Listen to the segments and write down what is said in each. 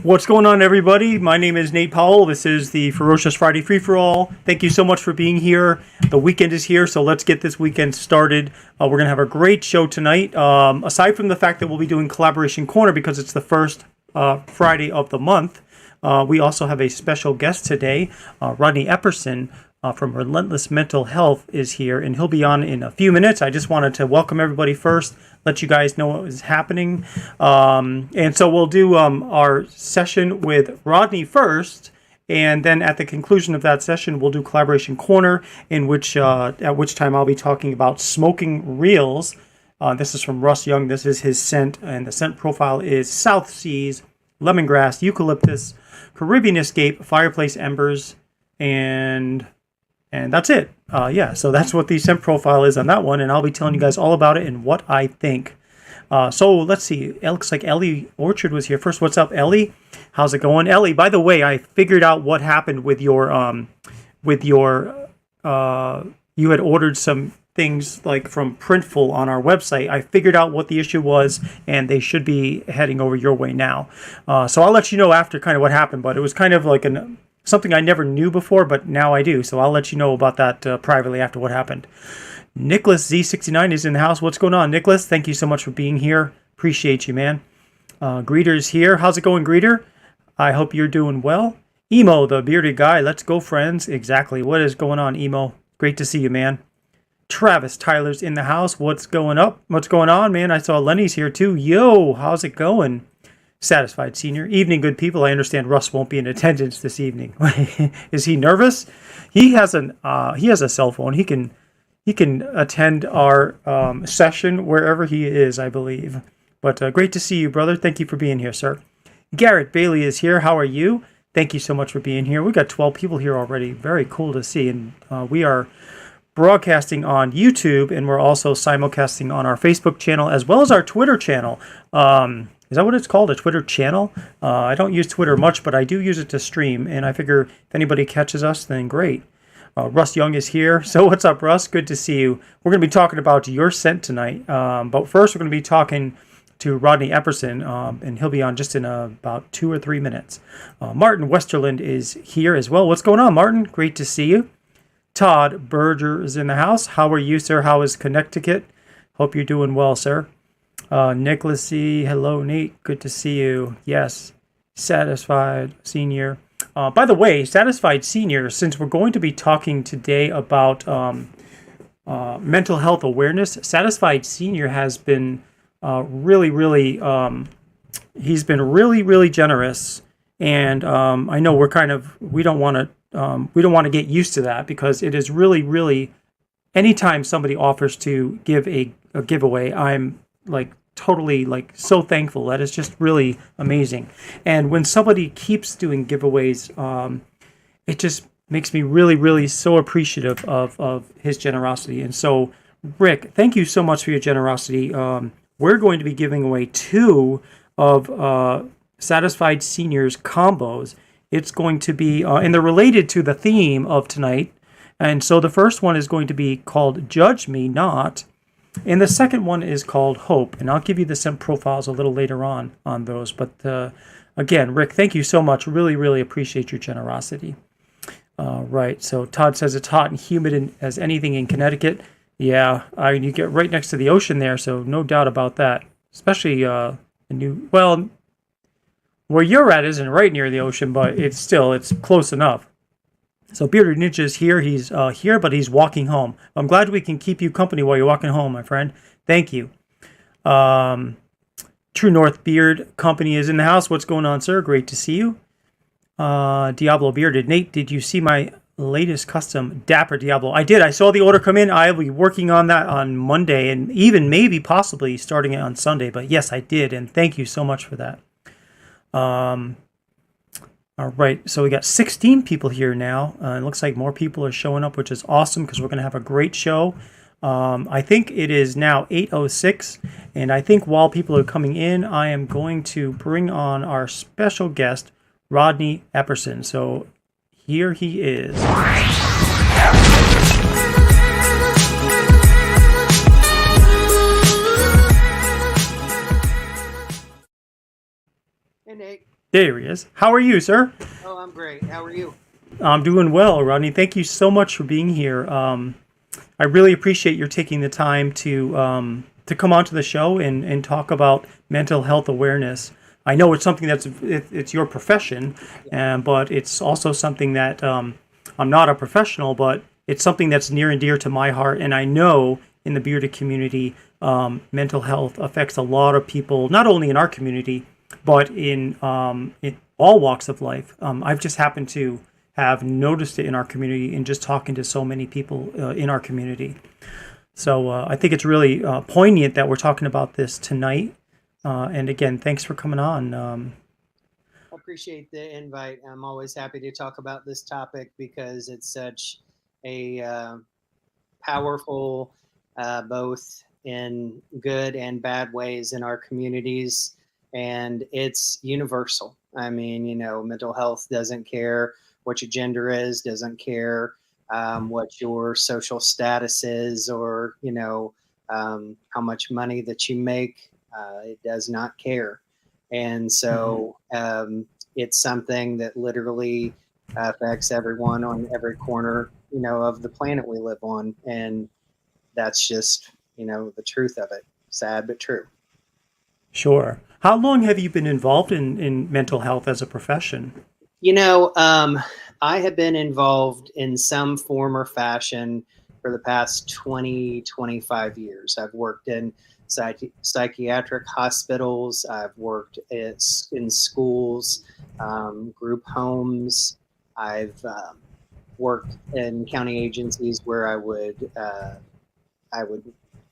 What's going on, everybody? My name is Nate Powell. This is the Ferocious Free For All. Thank you so much for being here. The weekend is here, so let's get this weekend started. We're going to have a great show tonight. Aside from the fact that we'll be doing Collaboration Corner because it's the first Friday of the month, we also have a special guest today. Rodney Epperson from Relentless Mental Health is here, and he'll be on in a few minutes. I just wanted to welcome everybody first, let you guys know what is happening. And so we'll do our session with Rodney first, and then at the conclusion of that session, we'll do Collaboration Corner, in which at which time I'll be talking about Smokin Reels. This is from Russ Young. This is his scent, and the scent profile is South Seas, Lemongrass, Eucalyptus, Caribbean Escape, Fireplace Embers, and that's it. So that's what the scent profile is on that one, and I'll be telling you guys all about it and what I think. So let's see. It looks like Ellie Orchard was here first. What's up, Ellie? How's it going? Ellie, by the way, I figured out what happened with your you had ordered some things like from Printful on our website. I figured out what the issue was, and they should be heading over your way now. So I'll let you know after kind of what happened, but it was kind of like something I never knew before, but now I do. So I'll let you know about that privately after what happened. Nicholas Z69 is in the house. What's going on, Nicholas? Thank you so much for being here. Appreciate you, man. Greeter's here. How's it going, Greeter? I hope you're doing well. Emo, the bearded guy. Let's go, friends. Exactly. What is going on, Emo? Great to see you, man. Travis Tyler's in the house. What's going up? What's going on, man? I saw Lenny's here, too. Yo, how's it going? Satisfied Senior. Evening, good people. I understand Russ won't be in attendance this evening. Is he nervous? He has a cell phone. He can attend our session wherever he is, I believe. But great to see you, brother. Thank you for being here, sir. Garrett Bailey is here. How are you? Thank you so much for being here. We got 12 people here already. Very cool to see. And we are broadcasting on YouTube, and we're also simulcasting on our Facebook channel as well as our Twitter channel. Is that what it's called? A Twitter channel? I don't use Twitter much, but I do use it to stream, and I figure if anybody catches us, then great. Russ Young is here. So what's up, Russ? Good to see you. We're going to be talking about your scent tonight, but first we're going to be talking to Rodney Epperson, and he'll be on just in about 2 or 3 minutes. Martin Westerland is here as well. What's going on, Martin? Great to see you. Todd Berger is in the house. How are you, sir? How is Connecticut? Hope you're doing well, sir. Nicholas C. Hello, Nate. Good to see you. Yes. Satisfied Senior. By the way, Satisfied Senior, since we're going to be talking today about mental health awareness, Satisfied Senior has been he's been really generous. And I know we don't want to get used to that, because it is really, anytime somebody offers to give a giveaway, I'm totally so thankful. That is just really amazing. And when somebody keeps doing giveaways, it just makes me really so appreciative of his generosity. And so, Rick, thank you so much for your generosity. We're going to be giving away 2 of Satisfied Seniors combos. It's going to be, and they're related to the theme of tonight. And so the first one is going to be called Judge Me Not, and the second one is called Hope. And I'll give you the scent profiles a little later on those. But again, Rick, thank you so much. Really appreciate your generosity. Right, so Todd says it's hot and humid as anything in Connecticut. Yeah, you get right next to the ocean there, so no doubt about that. Especially where you're at isn't right near the ocean, but it's close enough. So Bearded Ninja is here. He's here, but he's walking home. I'm glad we can keep you company while you're walking home, my friend. Thank you. True North Beard Company is in the house. What's going on, sir? Great to see you. Diablo Bearded. Nate, did you see my latest custom Dapper Diablo? I did. I saw the order come in. I'll be working on that on Monday, and even maybe possibly starting it on Sunday. But yes, I did, and thank you so much for that. All right, so we got 16 people here now. It looks like more people are showing up, which is awesome because we're going to have a great show. I think it is now 8:06, and I think while people are coming in, I am going to bring on our special guest, Rodney Epperson. So here he is. Hey, Nate. There he is. How are you, sir? Oh, I'm great. How are you? I'm doing well, Rodney. Thank you so much for being here. I really appreciate your taking the time to come onto the show and talk about mental health awareness. I know it's something it's your profession, Yeah. but it's also something that I'm not a professional, but it's something that's near and dear to my heart. And I know in the bearded community, mental health affects a lot of people, not only in our community, but in all walks of life. I've just happened to have noticed it in our community and just talking to so many people in our community. So I think it's really poignant that we're talking about this tonight. And again, thanks for coming on. I appreciate the invite. I'm always happy to talk about this topic because it's such a powerful, both in good and bad ways in our communities. And it's universal. I mean, mental health doesn't care what your gender is, doesn't care what your social status is, or, how much money that you make. It does not care. And Mhm. so it's something that literally affects everyone on every corner, of the planet we live on. And that's just, the truth of it. Sad, but true. Sure. How long have you been involved in mental health as a profession? You know, um, I have been involved in some form or fashion for the past 20, 25 years. I've worked in psychiatric hospitals, I've worked in schools, group homes, I've worked in county agencies where I would,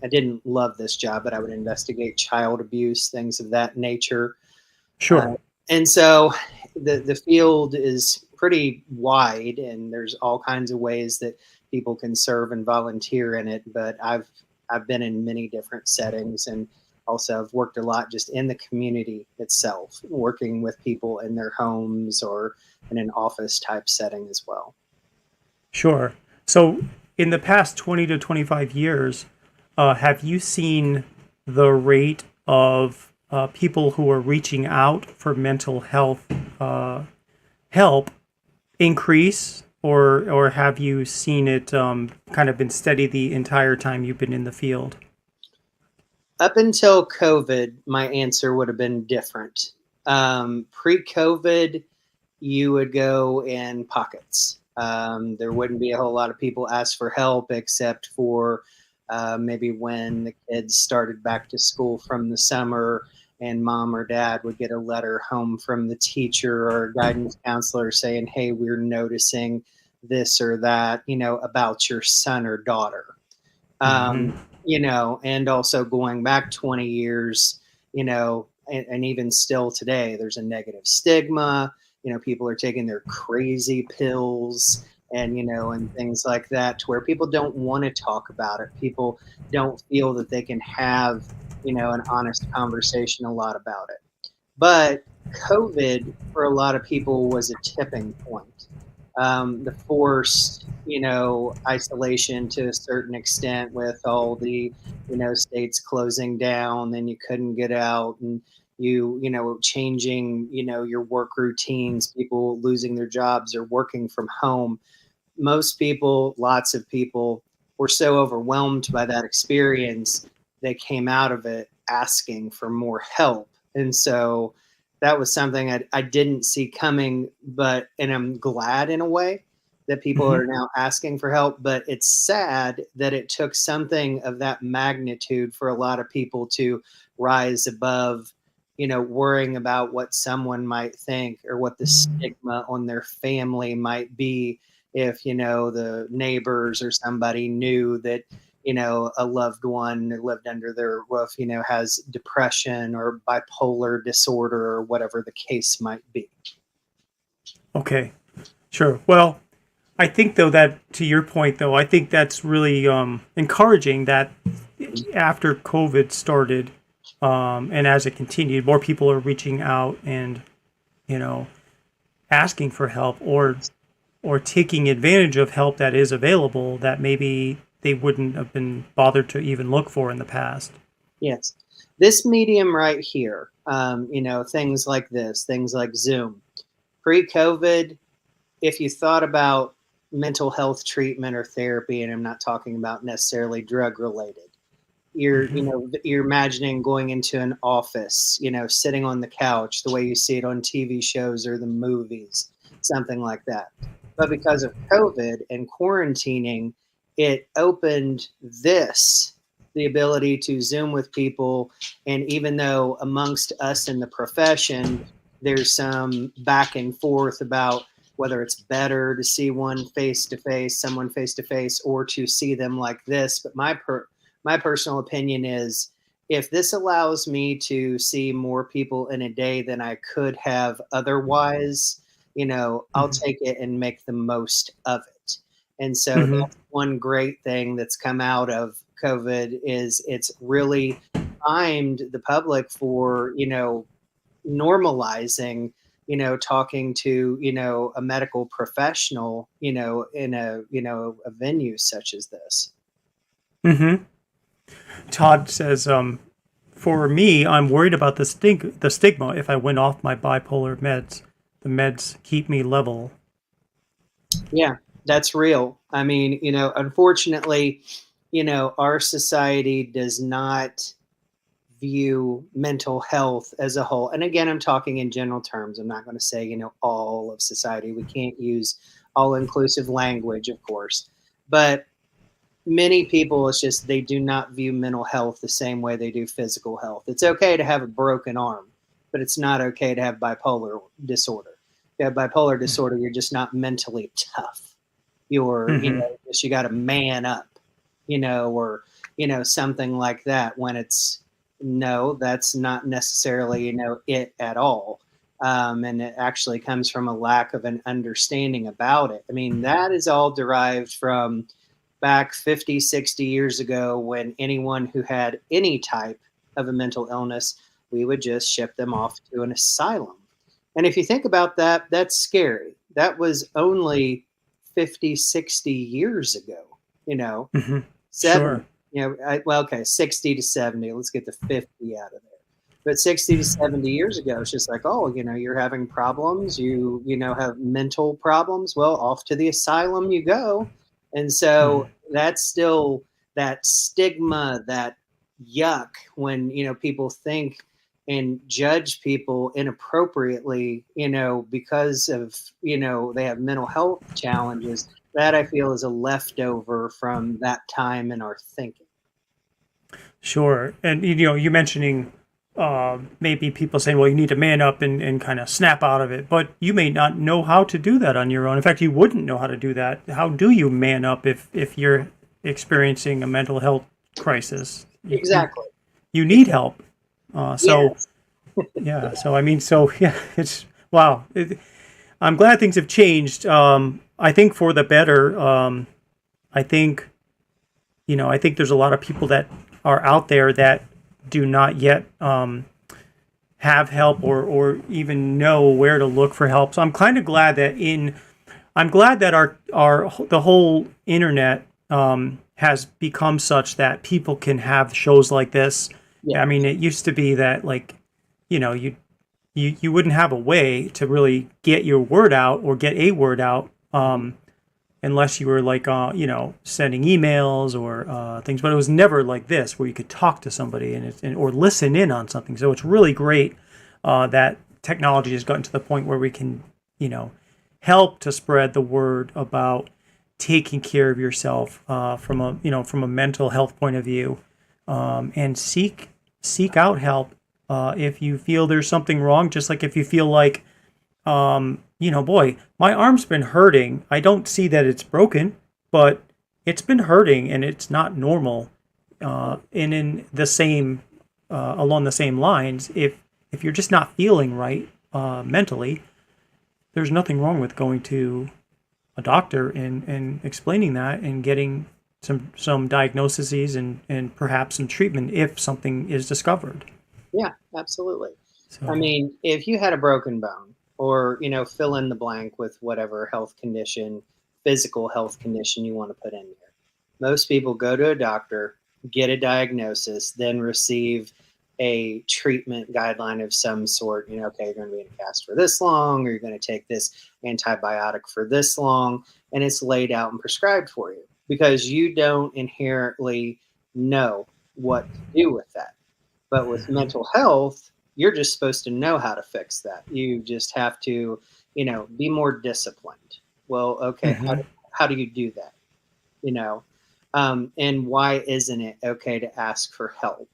I didn't love this job, but I would investigate child abuse, things of that nature. Uh, Sure. and so the field is pretty wide, and there's all kinds of ways that people can serve and volunteer in it. But I've been in many different settings, and also I've worked a lot just in the community itself, working with people in their homes or in an office type setting as well. Sure. So, in the past 20 to 25 years, have you seen the rate of people who are reaching out for mental health help increase, or have you seen it kind of been steady the entire time you've been in the field? Up until COVID, my answer would have been different. Pre-COVID, you would go in pockets. There wouldn't be a whole lot of people ask for help except for maybe when the kids started back to school from the summer and mom or dad would get a letter home from the teacher or guidance counselor saying, hey, we're noticing this or that, about your son or daughter. Hmm. And also going back 20 years, and even still today, there's a negative stigma. People are taking their crazy pills and things like that to where people don't want to talk about it. People don't feel that they can have, an honest conversation a lot about it. But COVID for a lot of people was a tipping point. The forced, isolation to a certain extent with all the, states closing down, then you couldn't get out, and changing, your work routines, people losing their jobs or working from home. Most people, lots of people, were so overwhelmed by that experience, they came out of it asking for more help. And so that was something I didn't see coming, and I'm glad in a way that people Hmm. are now asking for help. But it's sad that it took something of that magnitude for a lot of people to rise above, worrying about what someone might think or what the stigma on their family might be if, the neighbors or somebody knew that, a loved one that lived under their roof, has depression or bipolar disorder or whatever the case might be. Okay. Sure. Well, I think though that to your point though, I think that's really encouraging that after COVID started, and as it continued, more people are reaching out and you know asking for help or taking advantage of help that is available that maybe they wouldn't have been bothered to even look for in the past. Yes. This medium right here, things like this, things like Zoom, pre-COVID, if you thought about mental health treatment or therapy, and I'm not talking about necessarily drug related, Hmm. you're imagining going into an office, sitting on the couch the way you see it on TV shows or the movies, something like that. But because of COVID and quarantining, it opened the ability to Zoom with people. And even though amongst us in the profession, there's some back and forth about whether it's better to see someone face to face, or to see them like this. But my personal opinion is, if this allows me to see more people in a day than I could have otherwise, I'll Hmm. take it and make the most of it. And so Hmm. that's one great thing that's come out of COVID, is it's really primed the public for, normalizing, talking to, a medical professional, in a venue such as this. Hmm. Todd says, for me, I'm worried about the stigma if I went off my bipolar meds. The meds keep me level. Yeah, that's real. I mean, unfortunately, our society does not view mental health as a whole. And again, I'm talking in general terms. I'm not going to say, all of society. We can't use all inclusive language, of course. But many people, it's just they do not view mental health the same way they do physical health. It's okay to have a broken arm, but it's not okay to have bipolar disorder. If you have bipolar disorder, you're just not mentally tough. You're, Hmm. just you got to man up, or, something like that. When it's no, that's not necessarily, it at all. And it actually comes from a lack of an understanding about it. I mean, that is all derived from back 50, 60 years ago, when anyone who had any type of a mental illness, we would just ship them off to an asylum. And if you think about that, that's scary. That was only 50, 60 years ago, you know, Hmm. 70, Sure. well, okay, 60 to 70. Let's get the 50 out of there. But 60 to 70 years ago, it's just like, oh, you're having problems. Have mental problems. Well, off to the asylum you go. And so Hmm. that's still that stigma, that yuck, when, people think and judge people inappropriately, because of, they have mental health challenges. That, I feel, is a leftover from that time in our thinking. Sure. And you mentioning maybe people saying, well, you need to man up and kind of snap out of it, but you may not know how to do that on your own. In fact, you wouldn't know how to do that. How do you man up if you're experiencing a mental health crisis? Exactly. You need Exactly. help. So Yes. yeah. So I mean, so yeah, it's wow. I'm glad things have changed. I think for the better. I think I think there's a lot of people that are out there that do not yet have help or even know where to look for help. So I'm kind of glad that I'm glad that our the whole internet has become such that people can have shows like this. Yeah. I mean, it used to be that like you wouldn't have a way to really get your word out or get a word out unless you were like sending emails or things, but it was never like this where you could talk to somebody or listen in on something. So it's really great that technology has gotten to the point where we can you know help to spread the word about taking care of yourself from a from a mental health point of view, and seek out help if you feel there's something wrong. Just like if you feel like boy, my arm's been hurting. I don't see that it's broken, but it's been hurting and it's not normal. And in the same, along the same lines, if you're just not feeling right mentally, there's nothing wrong with going to a doctor and explaining that and getting some diagnoses and perhaps some treatment if something is discovered. Yeah, absolutely. I So, mean, if you had a broken bone, or, fill in the blank with whatever health condition, physical health condition you want to put in there. Most people go to a doctor, get a diagnosis, then receive a treatment guideline of some sort. Okay, you're going to be in a cast for this long, or you're going to take this antibiotic for this long, and it's laid out and prescribed for you because you don't inherently know what to do with that. But with mental health, you're just supposed to know how to fix that. You just have to, be more disciplined. Well, okay, Mm-hmm. how do you do that? You know, and why isn't it okay to ask for help?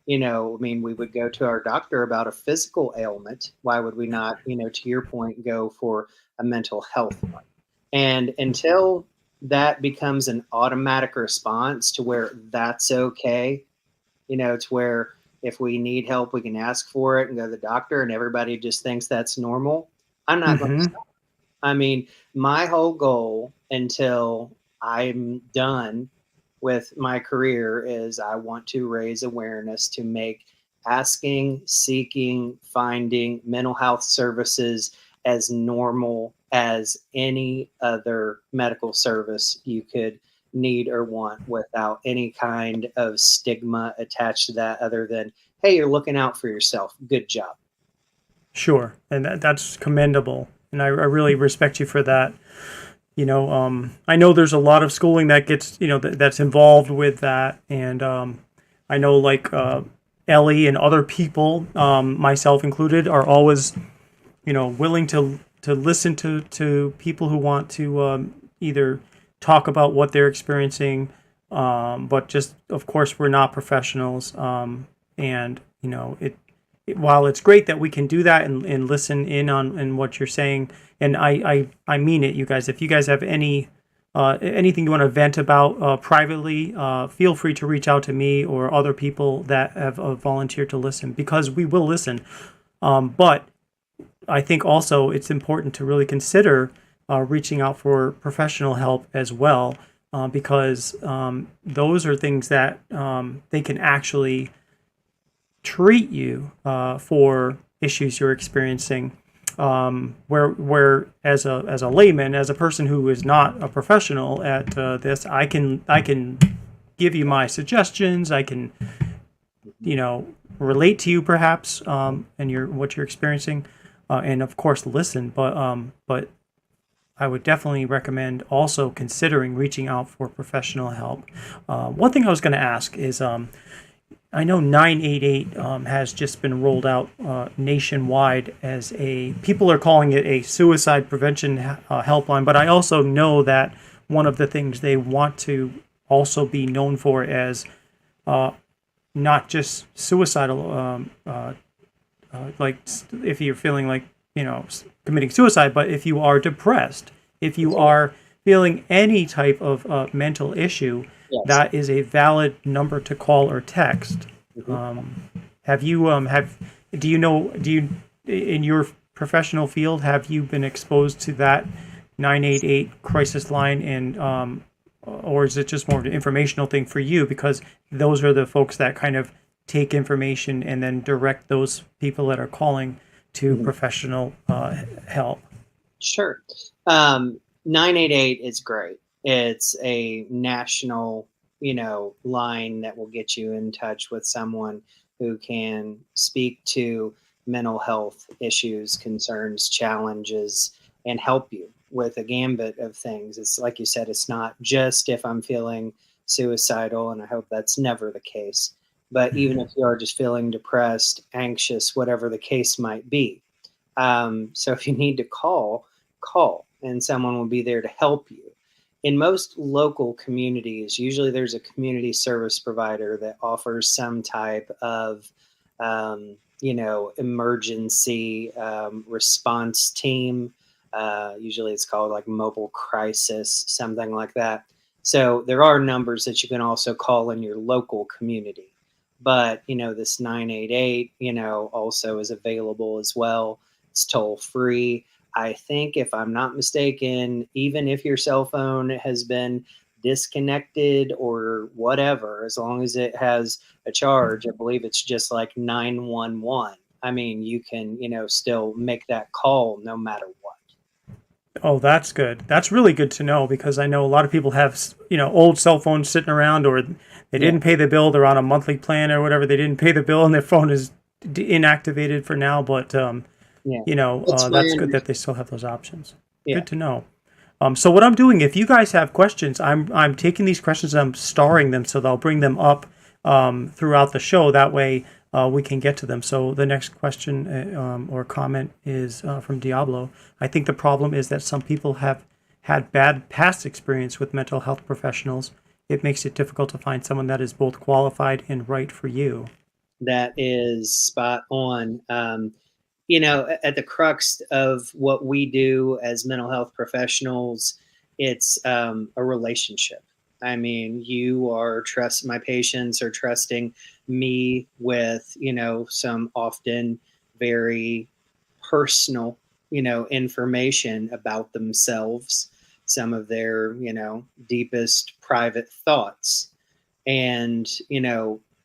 I mean, we would go to our doctor about a physical ailment. Why would we not, to your point, go for a mental health one? And until that becomes an automatic response to where that's okay, it's where if we need help, we can ask for it and go to the doctor, and everybody just thinks that's normal. I'm not going to Mm-hmm. stop. I mean, my whole goal until I'm done with my career is I want to raise awareness to make asking, seeking, finding mental health services as normal as any other medical service you could need or want without any kind of stigma attached to that other than, hey, you're looking out for yourself. Good job. Sure, and that's commendable, and I really respect you for that. I know there's a lot of schooling that gets, that's involved with that, and I know like Ellie and other people, myself included, are always, willing to listen to people who want to either talk about what they're experiencing, but just of course we're not professionals, and while it's great that we can do that and listen in on what you're saying, and I mean it, you guys. If you guys have anything you want to vent about privately, feel free to reach out to me or other people that have volunteered to listen, because we will listen. But I think also it's important to really consider reaching out for professional help as well, because those are things that they can actually treat you for issues you're experiencing. Where as a layman, as a person who is not a professional at this, I can give you my suggestions. I can relate to you perhaps, and what you're experiencing, and of course listen. But I would definitely recommend also considering reaching out for professional help. One thing I was going to ask is, I know 988 has just been rolled out nationwide as people are calling it a suicide prevention helpline, but I also know that one of the things they want to also be known for as not just suicidal, like if you're feeling like, committing suicide, but if you are depressed, if you are feeling any type of mental issue, Yes. that is a valid number to call or text. Mhm. Have you do you in your professional field, have you been exposed to that 988 crisis line, and or is it just more of an informational thing for you, because those are the folks that kind of take information and then direct those people that are calling to Mhm. professional help? Sure. 988 is great. It's a national, line that will get you in touch with someone who can speak to mental health issues, concerns, challenges, and help you with a gambit of things. It's like you said, it's not just if I'm feeling suicidal, and I hope that's never the case, but even if you are just feeling depressed, anxious, whatever the case might be. So if you need to call, and someone will be there to help you. In most local communities, usually there's a community service provider that offers some type of, emergency response team. Usually it's called like mobile crisis, something like that. So there are numbers that you can also call in your local community. But, this 988, also is available as well. It's toll free. I think, if I'm not mistaken, even if your cell phone has been disconnected or whatever, as long as it has a charge, I believe it's just like 911. I mean, you can, still make that call no matter what. Oh, that's good. That's really good to know because I know a lot of people have, old cell phones sitting around, or they Yeah, didn't pay the bill. They're on a monthly plan or whatever. They didn't pay the bill and their phone is inactivated for now. But, yeah. It's my that's good under that they still have those options. Yeah, Good to know. So what I'm doing, if you guys have questions, I'm taking these questions, I'm starring them, so they'll bring them up throughout the show. That way, we can get to them. So the next question or comment is from Diablo. I think the problem is that some people have had bad past experience with mental health professionals. It makes it difficult to find someone that is both qualified and right for you. that is spot on. At the crux of what we do as mental health professionals, it's a relationship. I mean, my patients are trusting me with, some often very personal, information about themselves, some of their, deepest private thoughts. And,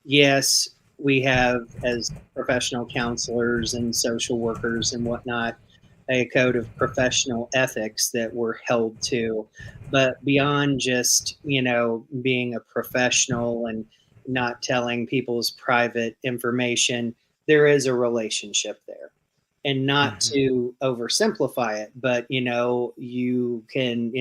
yes, we have, as professional counselors and social workers and whatnot, a code of professional ethics that we're held to. But beyond just, being a professional and not telling people's private information, there is a relationship there. And not Hmm. to oversimplify it, but you can,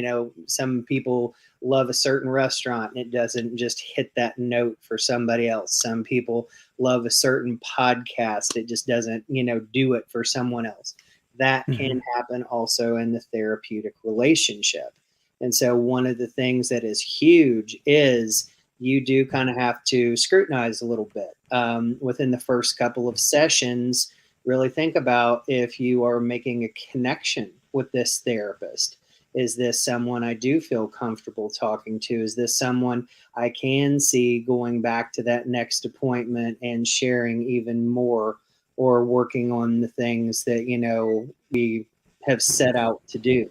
some people love a certain restaurant and it doesn't just hit that note for somebody else. Some people love a certain podcast, it just doesn't, do it for someone else. That Hmm. can happen also in the therapeutic relationship. And so one of the things that is huge is you do kind of have to scrutinize a little bit within the first couple of sessions. Really think about if you are making a connection with this therapist. Is this someone I do feel comfortable talking to? Is this someone I can see going back to that next appointment and sharing even more, or working on the things that we have set out to do?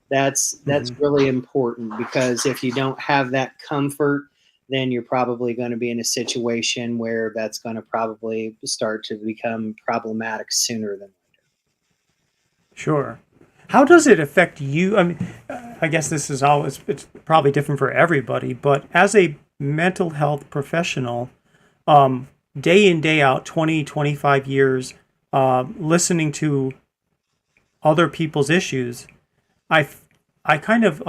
That's Hmm. really important, because if you don't have that comfort, then you're probably going to be in a situation where that's going to probably start to become problematic sooner than later. Sure. How does it affect you? I mean, I guess this is always, it's probably different for everybody, but as a mental health professional, day in, day out, 20, 25 years, listening to other people's issues, I, I kind of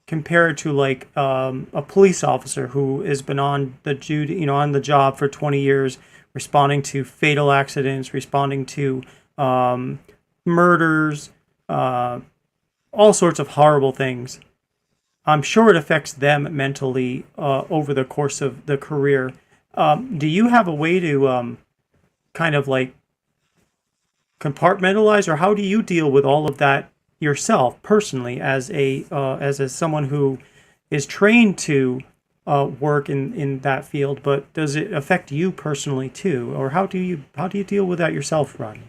compare it to like a police officer who has been on the duty, on the job for 20 years, responding to fatal accidents, responding to murders, uh, all sorts of horrible things. I'm sure it affects them mentally over the course of the career. Do you have a way to kind of like compartmentalize, or how do you deal with all of that yourself personally as someone who is trained to work in that field, but does it affect you personally too, or how do you deal with that yourself, Rodney?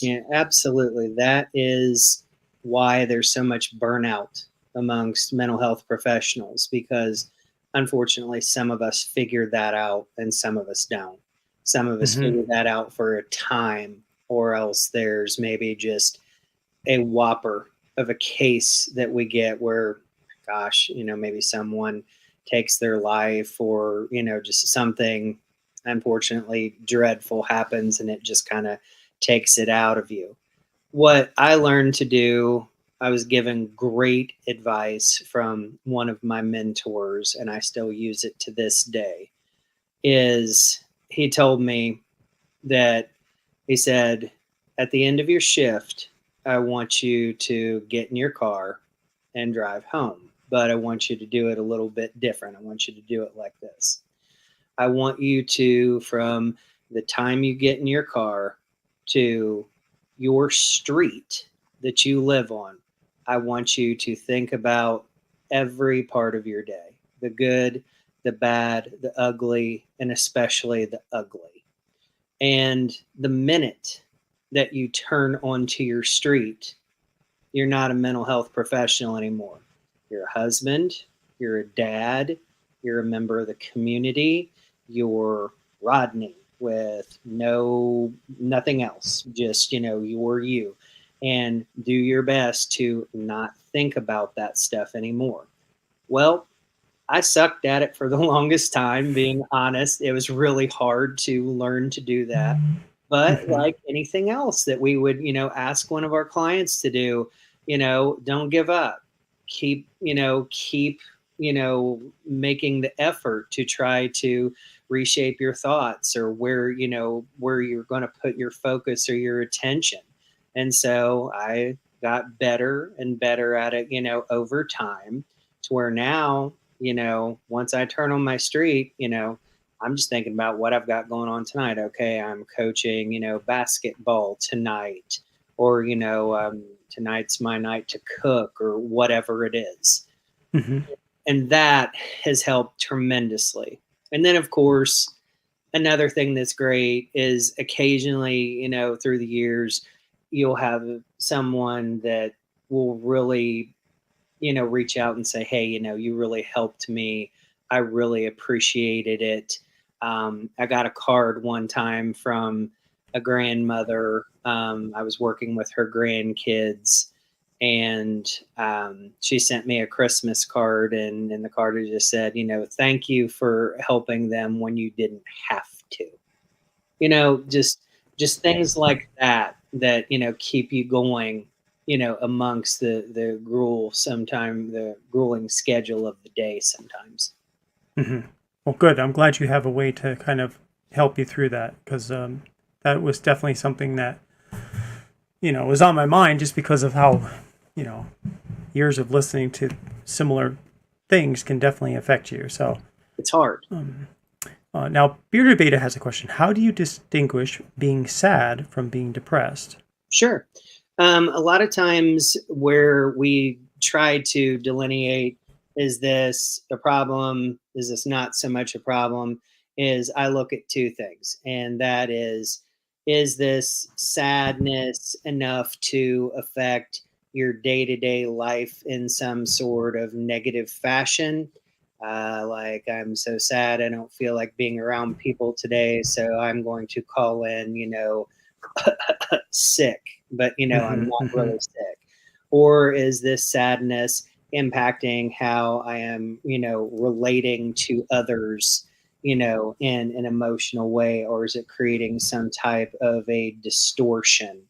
Yeah, absolutely. That is why there's so much burnout amongst mental health professionals, because unfortunately, some of us figure that out and some of us don't. Some of us Hmm. figure that out for a time, or else there's maybe just a whopper of a case that we get where, gosh, maybe someone takes their life, or, just something unfortunately dreadful happens and it just kind of takes it out of you. What I learned to do, I was given great advice from one of my mentors, and I still use it to this day. Is he told me that he said, at the end of your shift, I want you to get in your car and drive home, but I want you to do it a little bit different. I want you to do it like this. I want you to, from the time you get in your car to your street that you live on, I want you to think about every part of your day, the good, the bad, the ugly, and especially the ugly. And the minute that you turn onto your street, you're not a mental health professional anymore. You're a husband, you're a dad, you're a member of the community, you're Rodney with nothing else, just, you're you. and do your best to not think about that stuff anymore. Well, I sucked at it for the longest time, being honest. It was really hard to learn to do that. But Hmm. like anything else that we would, ask one of our clients to do, don't give up. Keep making the effort to try to reshape your thoughts, or where you're going to put your focus or your attention. And so I got better and better at it, over time, to where now, once I turn on my street, I'm just thinking about what I've got going on tonight. Okay, I'm coaching, basketball tonight, or tonight's my night to cook, or whatever it is. Hmm. And that has helped tremendously. And then, of course, another thing that's great is occasionally, through the years, you'll have someone that will really, reach out and say, hey, you really helped me. I really appreciated it. I got a card one time from a grandmother. I was working with her grandkids, and she sent me a Christmas card, and the card just said, thank you for helping them when you didn't have to. Just things like that keep you going, amongst the the grueling schedule of the day sometimes. Hmm. Well, good. I'm glad you have a way to kind of help you through that, because that was definitely something that, was on my mind just because of how, you know, years of listening to similar things can definitely affect you. So It's hard. now, Bearded Beta has a question. How do you distinguish being sad from being depressed? Sure. A lot of times where we try to delineate, is this a problem? Is this not so much a problem? Is I look at two things, and that is this sadness enough to affect your day to day life in some sort of negative fashion? Like, I'm so sad, I don't feel like being around people today, so I'm going to call in, sick, but I'm Hmm. not Hmm. really sick. Or is this sadness impacting how I am, relating to others, in an emotional way, or is it creating some type of a distortion?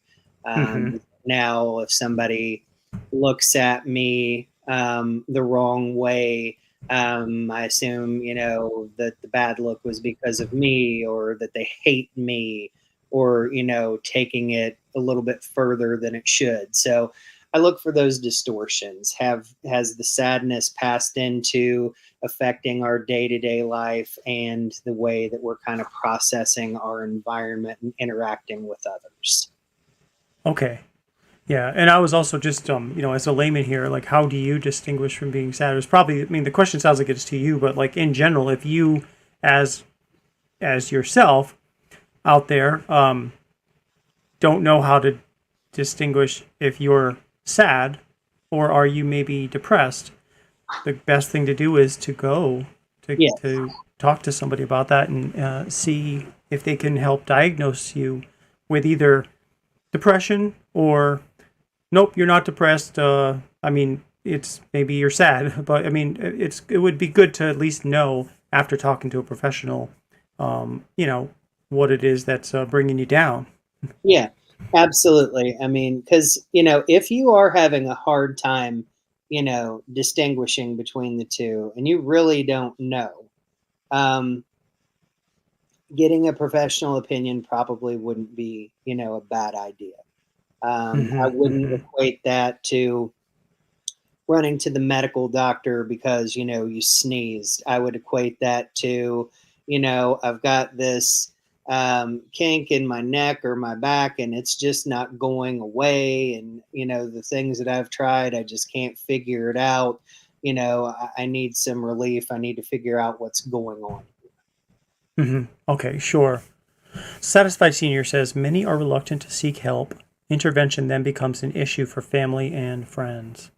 Hmm. Now, if somebody looks at me the wrong way, I assume, that the bad look was because of me, or that they hate me, or taking it a little bit further than it should. So I look for those distortions. Has the sadness passed into affecting our day-to-day life and the way that we're kind of processing our environment and interacting with others? Okay. Yeah, and I was also just, as a layman here, like, how do you distinguish from being sad? It was probably, I mean, the question sounds like it's to you, but like in general, if you, as yourself out there, don't know how to distinguish if you're sad or are you maybe depressed, the best thing to do is to go Yeah. to talk to somebody about that and see if they can help diagnose you with either depression or nope, you're not depressed. I mean, it's maybe you're sad, but I mean, it would be good to at least know after talking to a professional, what it is that's bringing you down. Yeah, absolutely. I mean, because, if you are having a hard time, distinguishing between the two, and you really don't know, um, getting a professional opinion probably wouldn't be, a bad idea. I Hmm. wouldn't Hmm. equate that to running to the medical doctor because, you sneezed. I would equate that to, I've got this kink in my neck or my back, and it's just not going away. And, the things that I've tried, I just can't figure it out. I need some relief. I need to figure out what's going on. Hmm. Okay, sure. Satisfied Senior says many are reluctant to seek help. Intervention then becomes an issue for family and friends.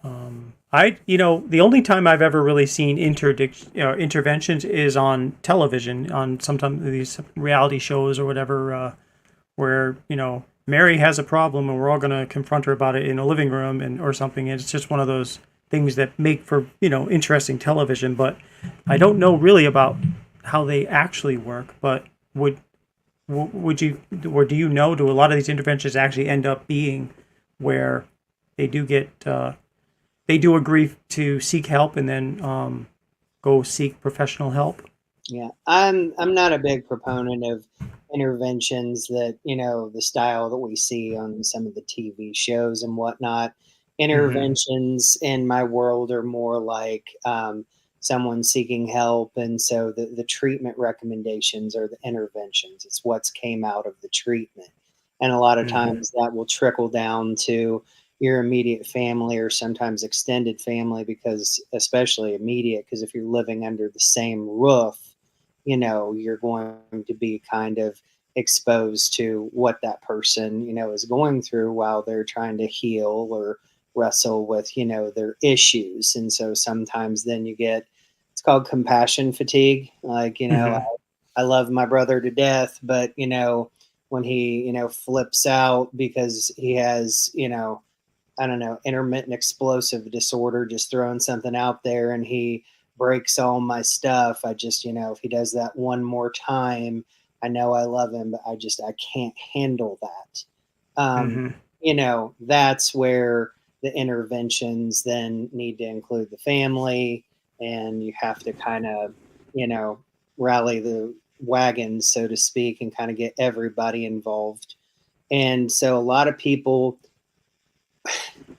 The only time I've ever really seen interventions is on television, on sometimes these reality shows or whatever, where Mary has a problem and we're all going to confront her about it in a living room and or something. And it's just one of those things that make for, interesting television. But I don't know really about how they actually work. But would you, or do you know, do a lot of these interventions actually end up being where they do get, they do agree to seek help and then go seek professional help? Yeah, I'm not a big proponent of interventions that, the style that we see on some of the TV shows and whatnot. Mm-hmm. Interventions in my world are more like someone seeking help, and so the treatment recommendations are the interventions. It's what's came out of the treatment, and a lot of Mm-hmm. times that will trickle down to your immediate family or sometimes extended family, because especially immediate, because if you're living under the same roof, you're going to be kind of exposed to what that person, is going through while they're trying to heal or wrestle with, their issues. And so sometimes then you get, it's called compassion fatigue. Like, Mm-hmm. I love my brother to death, but, when he, flips out because he has, I don't know, intermittent explosive disorder, just throwing something out there, and he breaks all my stuff. I just, if he does that one more time, I know I love him, but I can't handle that. Um, Mm-hmm. that's where the interventions then need to include the family, and you have to kind of, you know, rally the wagons, so to speak, and kind of get everybody involved. And so a lot of people,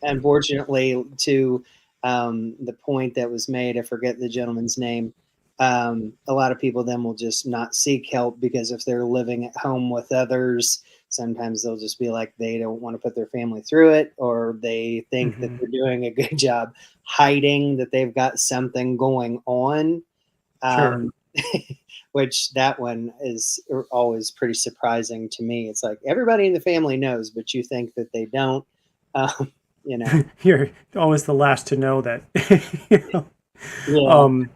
unfortunately, to the point that was made, I forget the gentleman's name. A lot of people then will just not seek help because if they're living at home with others, sometimes they'll just be like they don't want to put their family through it, or they think that Mm-hmm. they're doing a good job hiding that they've got something going on. Sure. Um, which that one is always pretty surprising to me. It's like everybody in the family knows, but you think that they don't. Um, you know, You're always the last to know that. you know? yeah, um,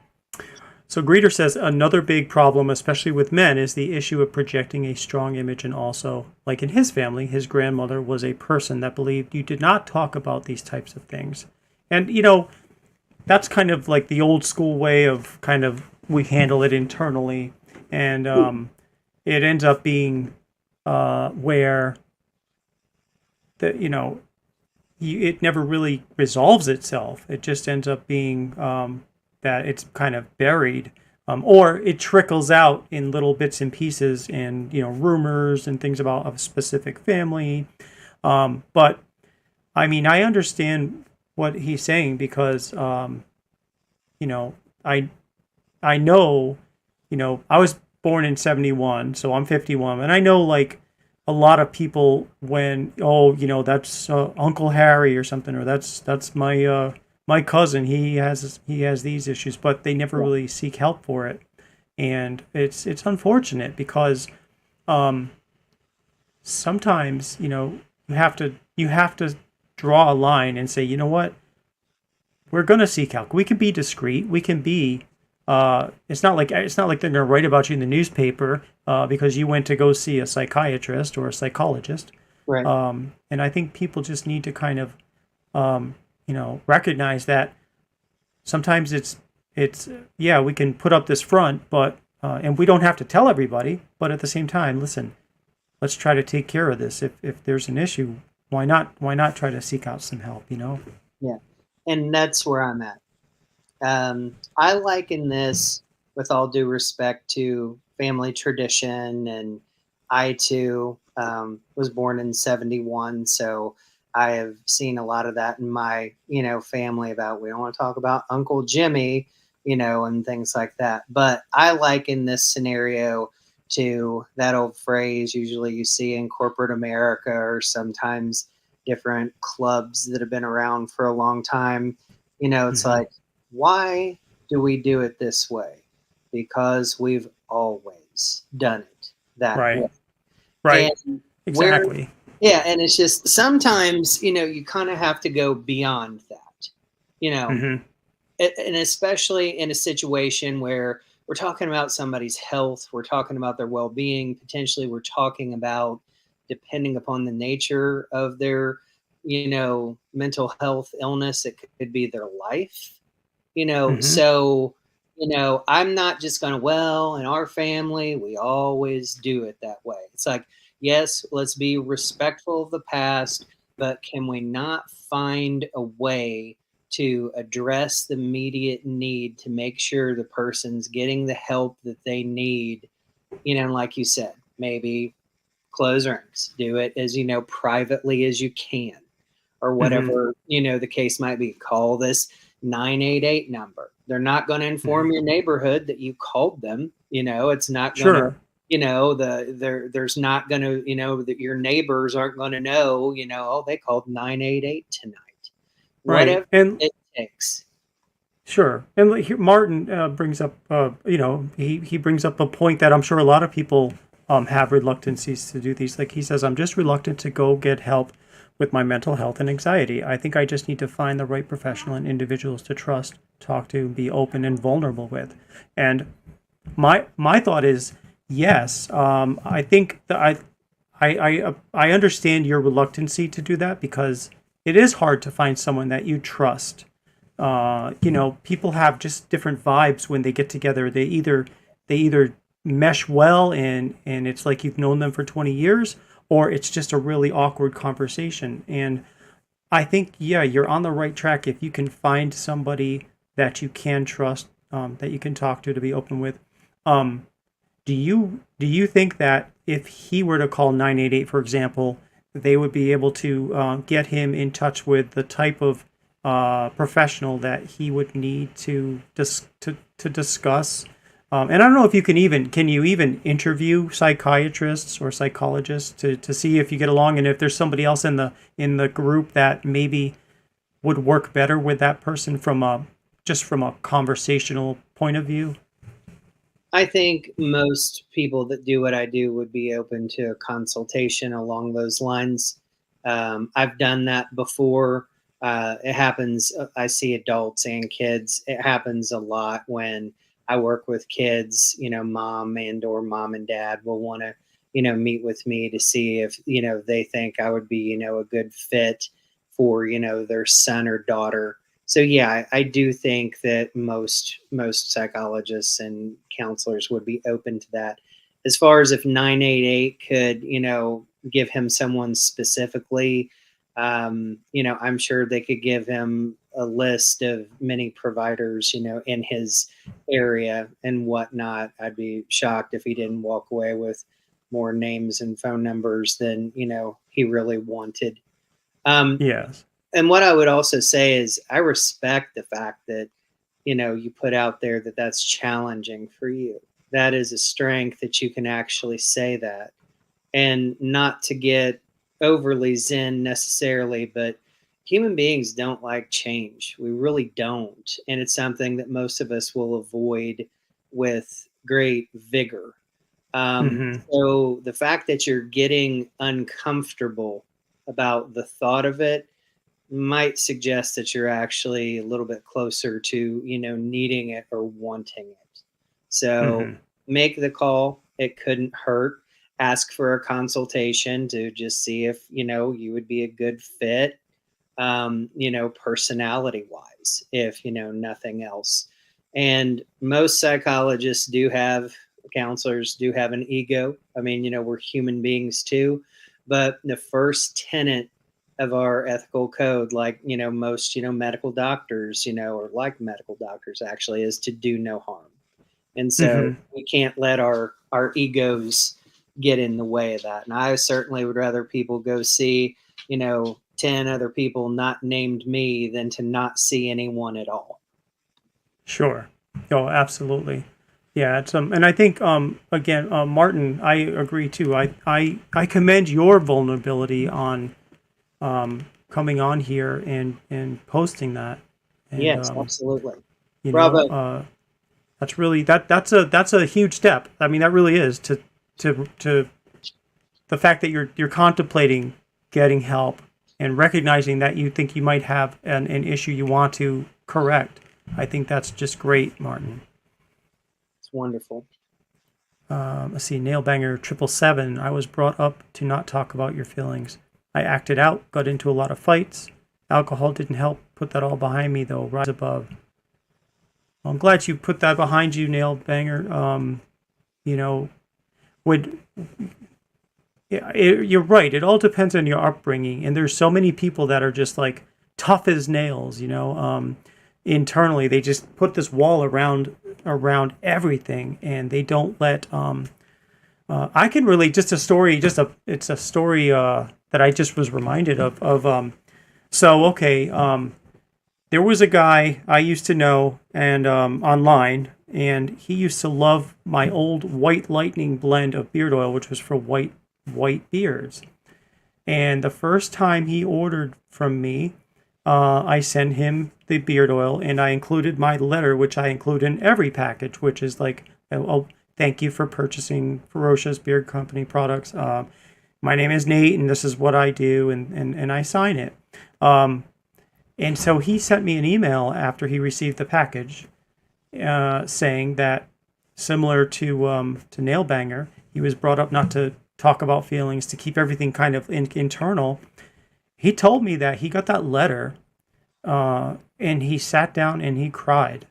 so Greeter says another big problem, especially with men, is the issue of projecting a strong image. And also, like in his family, his grandmother was a person that believed you did not talk about these types of things. And, that's kind of like the old school way of kind of we handle it internally. And it ends up being where the, it never really resolves itself. It just ends up being that it's kind of buried, or it trickles out in little bits and pieces, and rumors and things about a specific family. But I mean, I understand what he's saying because you know I I know I was born in 71, so I'm 51, and I know like a lot of people when that's Uncle Harry or something, or that's my cousin. He has these issues, but they never yeah, really seek help for it, and it's unfortunate because um, sometimes you have to draw a line and say, you know what, we're gonna seek help. We can be discreet. We can be. It's not like they're gonna write about you in the newspaper because you went to go see a psychiatrist or a psychologist. right. And I think people just need to kind of recognize that sometimes it's yeah, we can put up this front, but and we don't have to tell everybody. But at the same time, listen, let's try to take care of this. If there's an issue, why not try to seek out some help? Yeah, and that's where I'm at. I liken this, with all due respect, to family tradition, and I too was born in '71, so I have seen a lot of that in my family. About we don't want to talk about Uncle Jimmy, and things like that. But I liken this scenario to that old phrase usually you see in corporate America, or sometimes different clubs that have been around for a long time. It's Hmm. like, why do we do it this way? Because we've always done it that way. Right. Right. And where, Exactly. yeah, and it's just sometimes, you kind of have to go beyond that, you know, Hmm. and especially in a situation where we're talking about somebody's health, we're talking about their well being, potentially we're talking about depending upon the nature of their, mental health illness, it could be their life, Hmm. so, I'm not just going to, well, in our family, we always do it that way. It's like, yes, let's be respectful of the past, but can we not find a way to address the immediate need to make sure the person's getting the help that they need? Like you said, maybe close ranks, do it as, privately as you can, or Hmm. whatever, the case might be. Call this 988 number. They're not going to Hmm. inform your neighborhood that you called them. It's not going to, Sure. there's not going to, that your neighbors aren't going to know, oh, they called 988 tonight. Right. Whatever And it takes. sure. And like here, Martin brings up, he brings up a point that I'm sure a lot of people have reluctancies to do these. Like he says, I'm just reluctant to go get help with my mental health and anxiety. I think I just need to find the right professional and individuals to trust, talk to, be open and vulnerable with. And my thought is yes. I think that I understand your reluctancy to do that because it is hard to find someone that you trust. People have just different vibes when they get together. They either mesh well and it's like you've known them for 20 years, or it's just a really awkward conversation. And I think, yeah, you're on the right track if you can find somebody that you can trust, that you can talk to be open with. Um, do you think that if he were to call 988, for example, they would be able to get him in touch with the type of professional that he would need to discuss? And I don't know if you can you even interview psychiatrists or psychologists to see if you get along, and if there's somebody else in the group that maybe would work better with that person from a conversational point of view. I think most people that do what I do would be open to a consultation along those lines. I've done that before. It happens. I see adults and kids. It happens a lot when I work with kids. Mom and dad will want to, meet with me to see if, they think I would be, a good fit for, their son or daughter. So yeah, I do think that most psychologists and counselors would be open to that. As far as if 988 could, give him someone specifically, I'm sure they could give him a list of many providers, in his area and whatnot. I'd be shocked if he didn't walk away with more names and phone numbers than, he really wanted. Um, Yes. and what I would also say is I respect the fact that, you put out there that that's challenging for you. That is a strength that you can actually say that, and not to get overly zen necessarily, but human beings don't like change. We really don't. And it's something that most of us will avoid with great vigor. Hmm. So the fact that you're getting uncomfortable about the thought of it might suggest that you're actually a little bit closer to, needing it or wanting it. So Hmm. make the call. It couldn't hurt. Ask for a consultation to just see if, you would be a good fit, personality wise, if, nothing else. And most psychologists do have, counselors do have an ego. I mean, we're human beings too. But the first tenet of our ethical code, like, most, medical doctors, or like medical doctors actually, is to do no harm. And so Hmm. we can't let our egos get in the way of that. And I certainly would rather people go see, 10 other people not named me than to not see anyone at all. Sure. Oh, absolutely. Yeah, and I think again, Martin, I agree too. I commend your vulnerability on coming on here and posting that, and Yes, absolutely. you know, Bravo. that's really that's a huge step. I mean, that really is to the fact that you're contemplating getting help and recognizing that you think you might have an issue you want to correct. I think that's just great, Martin. It's wonderful. Let's see, Nailbanger 777. I was brought up to not talk about your feelings. I acted out, got into a lot of fights. Alcohol didn't help. Put that all behind me, though. Rise above. Well, I'm glad you put that behind you, Nailbanger. You know, would you're right. It all depends on your upbringing, and there's so many people that are just like tough as nails. Internally they just put this wall around everything, and they don't let. I can relate just a story. It's a story that I just was reminded of. So okay, there was a guy I used to know and online, and he used to love my old White Lightning blend of beard oil, which was for white beards. And the first time he ordered from me, I sent him the beard oil, and I included my letter, which I include in every package, which is like, oh, thank you for purchasing Ferocious Beard Company products. My name is Nate, and this is what I do, and I sign it. And so he sent me an email after he received the package, saying that, similar to Nailbanger, he was brought up not to talk about feelings, to keep everything kind of internal. He told me that he got that letter, and he sat down and he cried,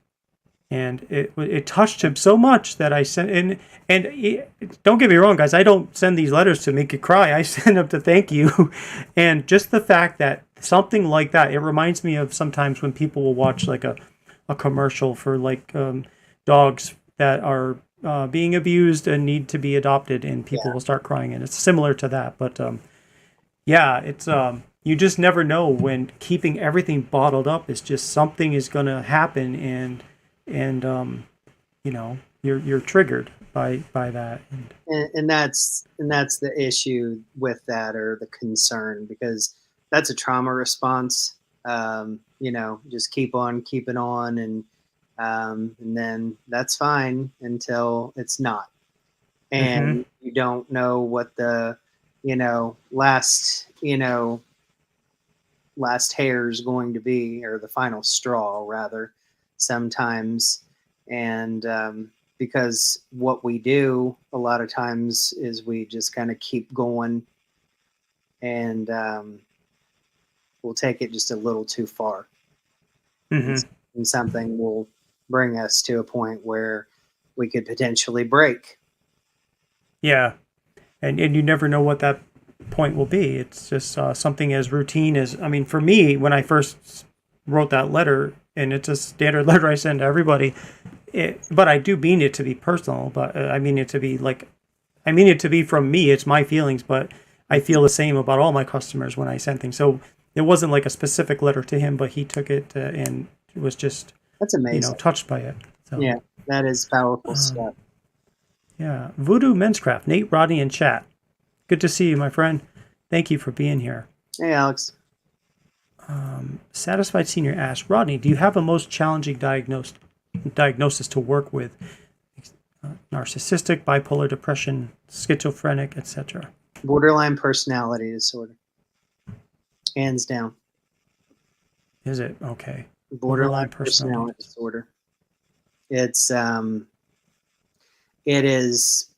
and it touched him so much that I sent in. And don't get me wrong, guys, I don't send these letters to make you cry. I send them to thank you. And just the fact that something like that, it reminds me of sometimes when people will watch like a commercial for like dogs that are being abused and need to be adopted, and people will start crying, and it's similar to that. But yeah, it's you just never know when keeping everything bottled up is just something is going to happen, and you're triggered by that. And that's the issue with that, or the concern, because that's a trauma response. Just keep on keeping on, and then that's fine until it's not, and you don't know what the last hair is going to be, or the final straw rather, sometimes. And because what we do a lot of times is we just kind of keep going, and we'll take it just a little too far. And something will bring us to a point where we could potentially break. Yeah. And you never know what that point will be. It's just something as routine as, I mean, for me, when I first wrote that letter, and it's a standard letter I send to everybody, but I do mean it to be personal, but I mean it to be from me. It's my feelings, but I feel the same about all my customers when I send things. So it wasn't like a specific letter to him, but he took it and was just, that's amazing, touched by it. So, yeah, that is powerful stuff. Yeah. Voodoo Menscraft, Nate, Rodney, and chat. Good to see you, my friend. Thank you for being here. Hey, Alex. Satisfied Senior asks, Rodney, do you have a most challenging diagnosis to work with? Narcissistic, bipolar depression, schizophrenic, etc. Borderline personality disorder. Hands down. Is it? Okay. Borderline personality disorder. It is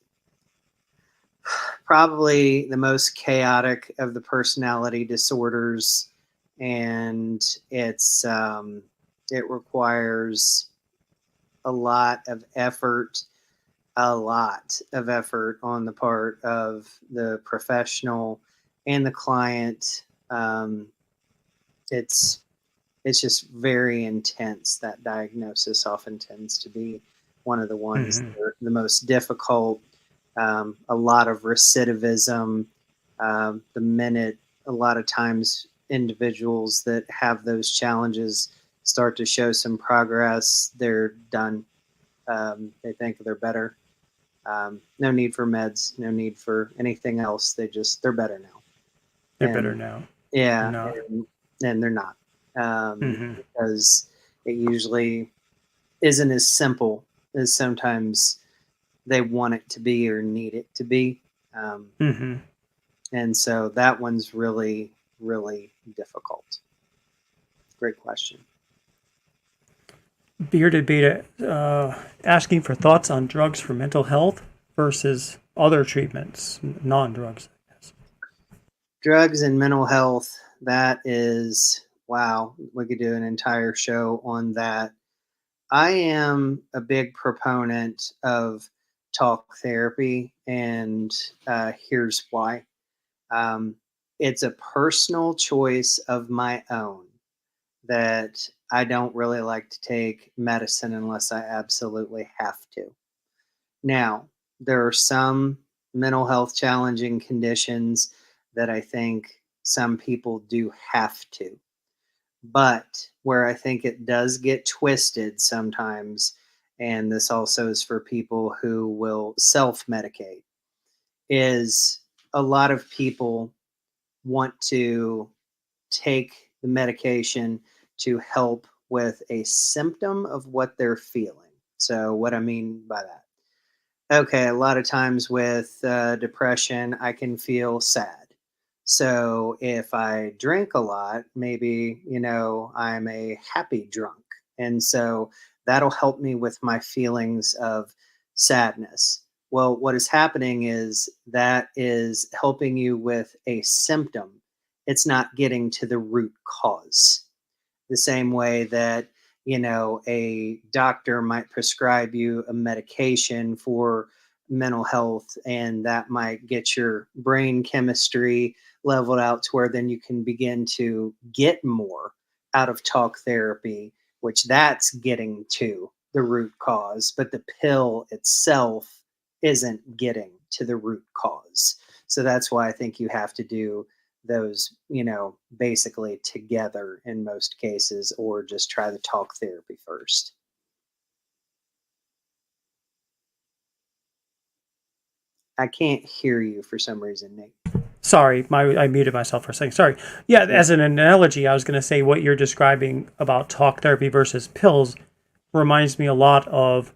probably the most chaotic of the personality disorders, and it requires a lot of effort on the part of the professional and the client. It's just very intense. That diagnosis often tends to be one of the ones that are the most difficult. A lot of recidivism. The minute a lot of times individuals that have those challenges start to show some progress, they're done. They think they're better. No need for meds, no need for anything else. They're better now. They're better now. Yeah. And they're not. Because it usually isn't as simple as sometimes they want it to be or need it to be. And so that one's really, really difficult. Great question. Bearded Beta asking for thoughts on drugs for mental health versus other treatments, non-drugs, I guess. Drugs and mental health, that is, wow, we could do an entire show on that. I am a big proponent of talk therapy, and here's why. Um, it's a personal choice of my own that I don't really like to take medicine unless I absolutely have to. Now, there are some mental health challenging conditions that I think some people do have to. But where I think it does get twisted sometimes, and this also is for people who will self medicate, is a lot of people want to take the medication to help with a symptom of what they're feeling. So, what I mean by that, okay, a lot of times with depression, I can feel sad. So if I drink a lot, maybe, I'm a happy drunk. And so that'll help me with my feelings of sadness. Well, what is happening is that is helping you with a symptom. It's not getting to the root cause. The same way that, a doctor might prescribe you a medication for mental health, and that might get your brain chemistry leveled out to where then you can begin to get more out of talk therapy, which that's getting to the root cause, but the pill itself isn't getting to the root cause. So that's why I think you have to do those, basically together in most cases, or just try the talk therapy first. I can't hear you for some reason, Nate. Sorry, I muted myself for a second. Sorry. Yeah, Yeah. as an analogy, I was going to say what you're describing about talk therapy versus pills reminds me a lot of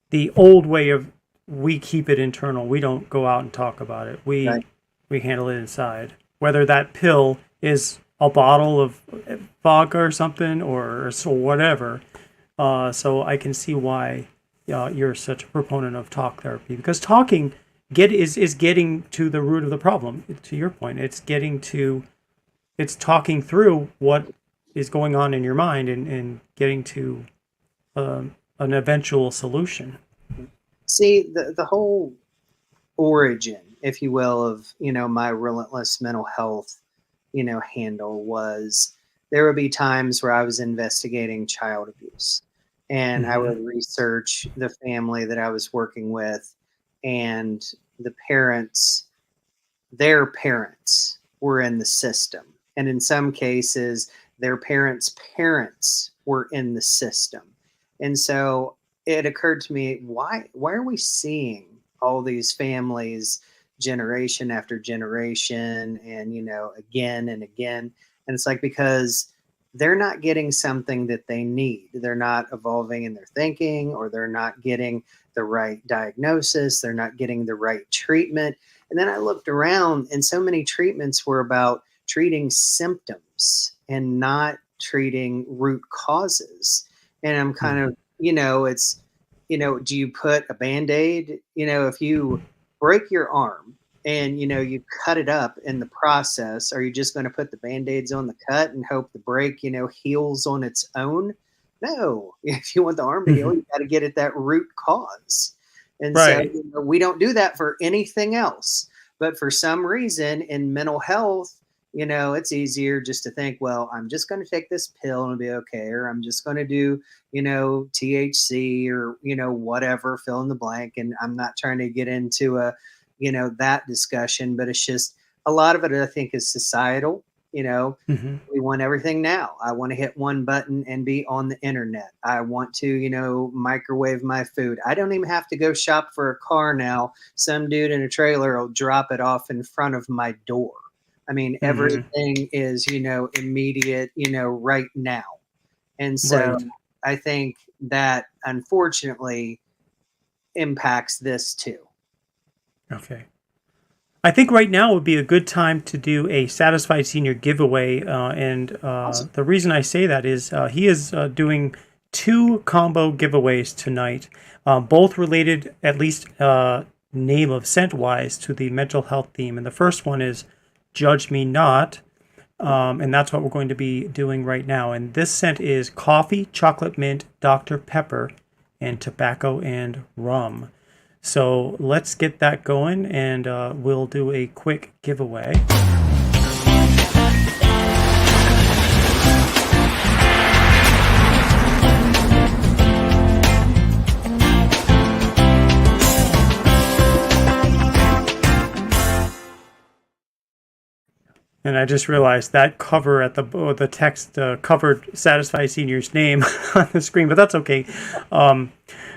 the old way of we keep it internal. We don't go out and talk about it. We Right. we handle it inside. Whether that pill is a bottle of vodka or something or so whatever. So I can see why you're such a proponent of talk therapy because talking is getting to the root of the problem. To your point, it's talking through what is going on in your mind and getting to an eventual solution. See, the whole origin, if you will, of my relentless mental health, handle was there would be times where I was investigating child abuse, and I Hmm. would research the family that I was working with, and the parents, their parents were in the system, and in some cases, their parents' were in the system, and so it occurred to me, why are we seeing all these families generation after generation, and again and again? And it's like, because they're not getting something that they need. They're not evolving in their thinking, or they're not getting the right diagnosis, they're not getting the right treatment. And then I looked around, and so many treatments were about treating symptoms and not treating root causes. And I'm kind Hmm. of, it's, do you put a band aid? If you break your arm and, you cut it up in the process, are you just going to put the band aids on the cut and hope the break, heals on its own? No. If you want the arm to heal, Hmm. you got to get at that root cause. And so, Right. we don't do that for anything else. But for some reason in mental health, it's easier just to think, well, I'm just going to take this pill and it'll be okay. Or I'm just going to do, THC, or, whatever, fill in the blank. And I'm not trying to get into that discussion, but it's just a lot of it, I think, is societal. You know, Hmm. we want everything now. I want to hit one button and be on the internet. I want to, microwave my food. I don't even have to go shop for a car now. Some dude in a trailer will drop it off in front of my door. I mean, Hmm. everything is, immediate, right now. And so Right. I think that unfortunately impacts this too. Okay. I think right now would be a good time to do a Satisfied Senior giveaway. And Awesome. the reason I say that is he is doing two combo giveaways tonight, both related at least name of scent-wise to the mental health theme. And the first one is Judge Me Not. And that's what we're going to be doing right now. And this scent is coffee, chocolate mint, Dr. Pepper, and tobacco and rum. So let's get that going, and we'll do a quick giveaway. And I just realized that cover at the text covered Satisfied Senior's name on the screen, but that's okay.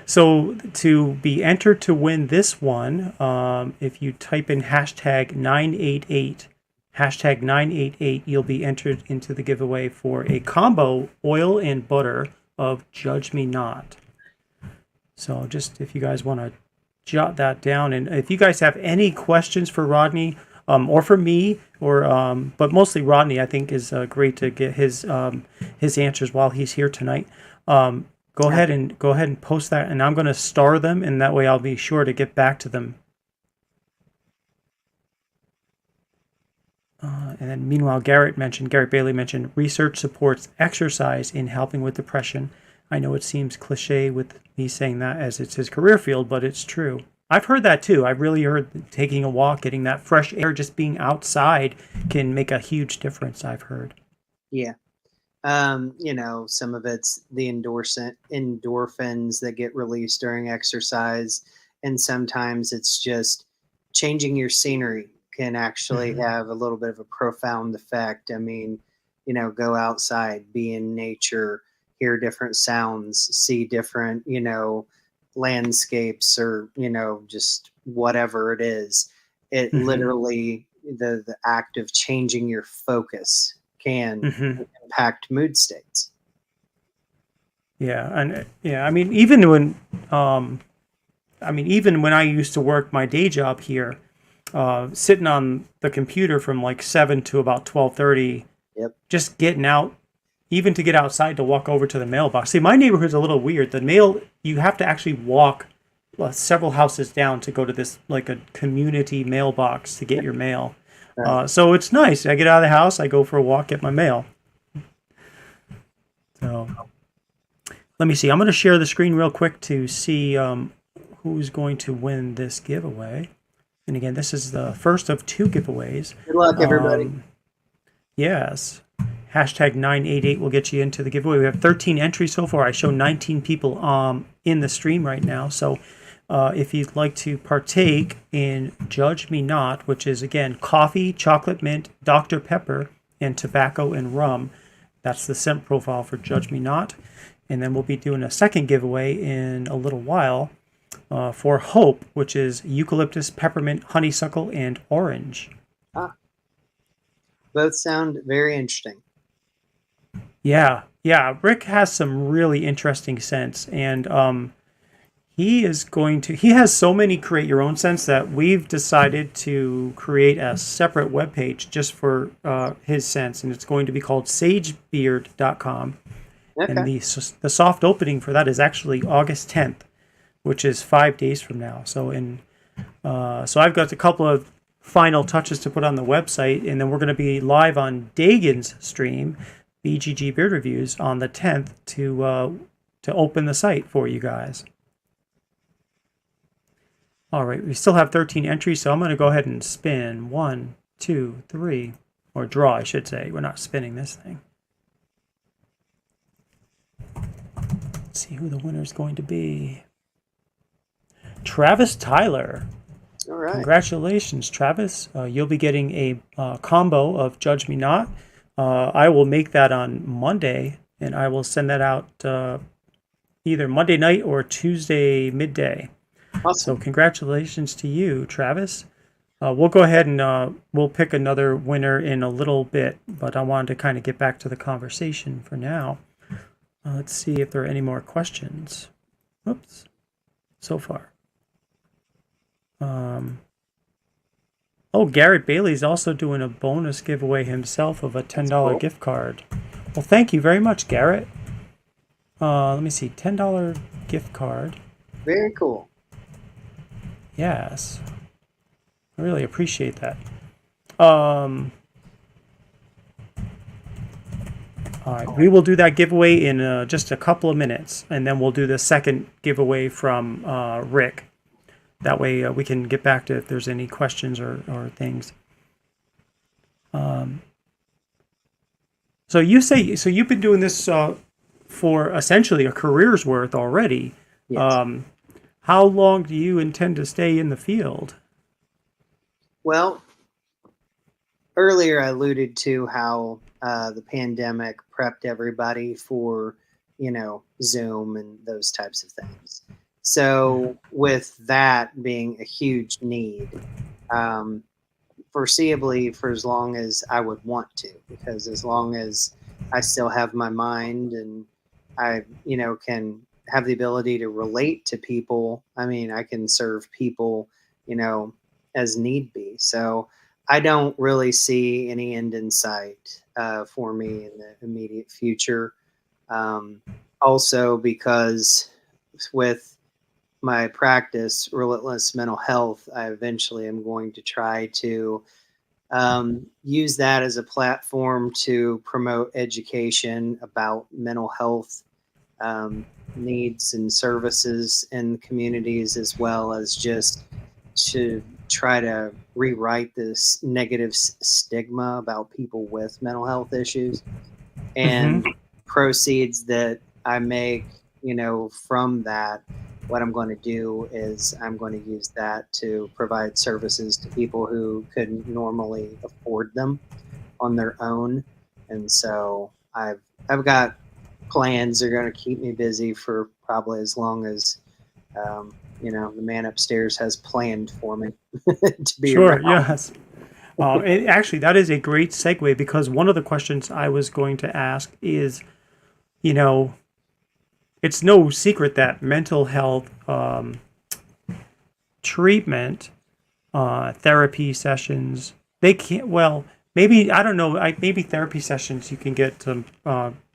So to be entered to win this one, if you type in hashtag 988, you'll be entered into the giveaway for a combo oil and butter of Judge Me Not. So just if you guys want to jot that down, and if you guys have any questions for Rodney, or for me, or but mostly Rodney, I think is great to get his answers while he's here tonight. Go ahead and post that, and I'm going to star them, and that way I'll be sure to get back to them. And then meanwhile, Garrett Bailey mentioned research supports exercise in helping with depression. I know it seems cliche with me saying that as it's his career field, but it's true. I've heard that too. I've really heard taking a walk, getting that fresh air, just being outside can make a huge difference, I've heard. Yeah. Some of it's the endorphins that get released during exercise. And sometimes it's just changing your scenery can actually have a little bit of a profound effect. I mean, go outside, be in nature, hear different sounds, see different, landscapes, or just whatever it is. It literally, the act of changing your focus can impact mood states. I mean, even when I used to work my day job here, sitting on the computer from like 7 to about 12:30, just getting out, even to get outside to walk over to the mailbox. See, my neighborhood's a little weird. The mail, you have to actually walk several houses down to go to this, like a community mailbox to get your mail. So it's nice. I get out of the house, I go for a walk, get my mail. So let me see. I'm going to share the screen real quick to see who's going to win this giveaway. And again, this is the first of 2 giveaways. Good luck, everybody. Yes. Hashtag 988 will get you into the giveaway. We have 13 entries so far. I show 19 people in the stream right now. So if you'd like to partake in Judge Me Not, which is, again, coffee, chocolate mint, Dr. Pepper, and tobacco and rum, that's the scent profile for Judge Me Not. And then we'll be doing a second giveaway in a little while for Hope, which is eucalyptus, peppermint, honeysuckle, and orange. Both sound very interesting. Yeah. Rick has some really interesting scents, and he has so many create your own scents that we've decided to create a separate webpage just for his scents, and it's going to be called sagebeard.com. Okay. And the soft opening for that is actually August 10th, which is 5 days from now. So so I've got a couple of final touches to put on the website, and then we're going to be live on Dagan's stream, BGG Beard Reviews, on the 10th to open the site for you guys. All right, we still have 13 entries, so I'm going to go ahead and spin 1, 2, 3, or draw, I should say. We're not spinning this thing. Let's see who the winner is going to be. Travis Tyler. All right. Congratulations, Travis. You'll be getting a combo of Judge Me Not. I will make that on Monday, and I will send that out either Monday night or Tuesday midday. Awesome. So congratulations to you, Travis. We'll go ahead and we'll pick another winner in a little bit, but I wanted to kind of get back to the conversation for now. Let's see if there are any more questions. Oops. So far. Garrett Bailey's also doing a bonus giveaway himself of a $10 gift card. Well, thank you very much, Garrett. Let me see, $10 gift card. Very cool. Yes. I really appreciate that. Um, all right, we will do that giveaway in just a couple of minutes, and then we'll do the second giveaway from Rick. That way we can get back to if there's any questions or things. So you've been doing this for essentially a career's worth already. Yes. How long do you intend to stay in the field? Well, earlier I alluded to how the pandemic prepped everybody for, Zoom and those types of things. So, with that being a huge need, um, foreseeably for as long as I would want to, because as long as I still have my mind and I, can have the ability to relate to people, I mean, I can serve people, you know, as need be. So I don't really see any end in sight for me in the immediate future. Um, Also, because with my practice, Relentless Mental Health, I eventually am going to try to use that as a platform to promote education about mental health um, needs and services in communities, as well as just to try to rewrite this negative stigma about people with mental health issues. Mm-hmm. And proceeds that I make, from that, what I'm going to do is I'm going to use that to provide services to people who couldn't normally afford them on their own. And so I've got plans that are going to keep me busy for probably as long as the man upstairs has planned for me to be Sure. around. Yes. And actually, that is a great segue because one of the questions I was going to ask is, you know, it's no secret that mental health treatment, therapy sessions, they can't, well, maybe, I don't know, maybe therapy sessions you can get some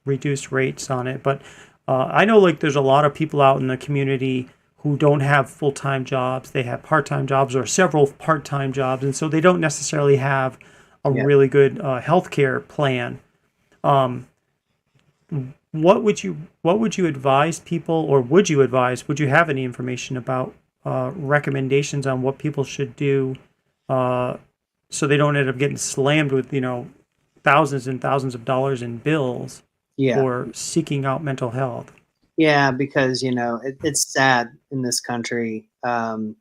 reduced rates on it, but I know like there's a lot of people out in the community who don't have full-time jobs. They have part-time jobs or several part-time jobs, and so they don't necessarily have a Yeah. really good healthcare plan. Um, what would you advise people, or would you have any information about recommendations on what people should do uh, so they don't end up getting slammed with thousands and thousands of dollars in bills Yeah. for seeking out mental health? Yeah, because it's sad in this country, and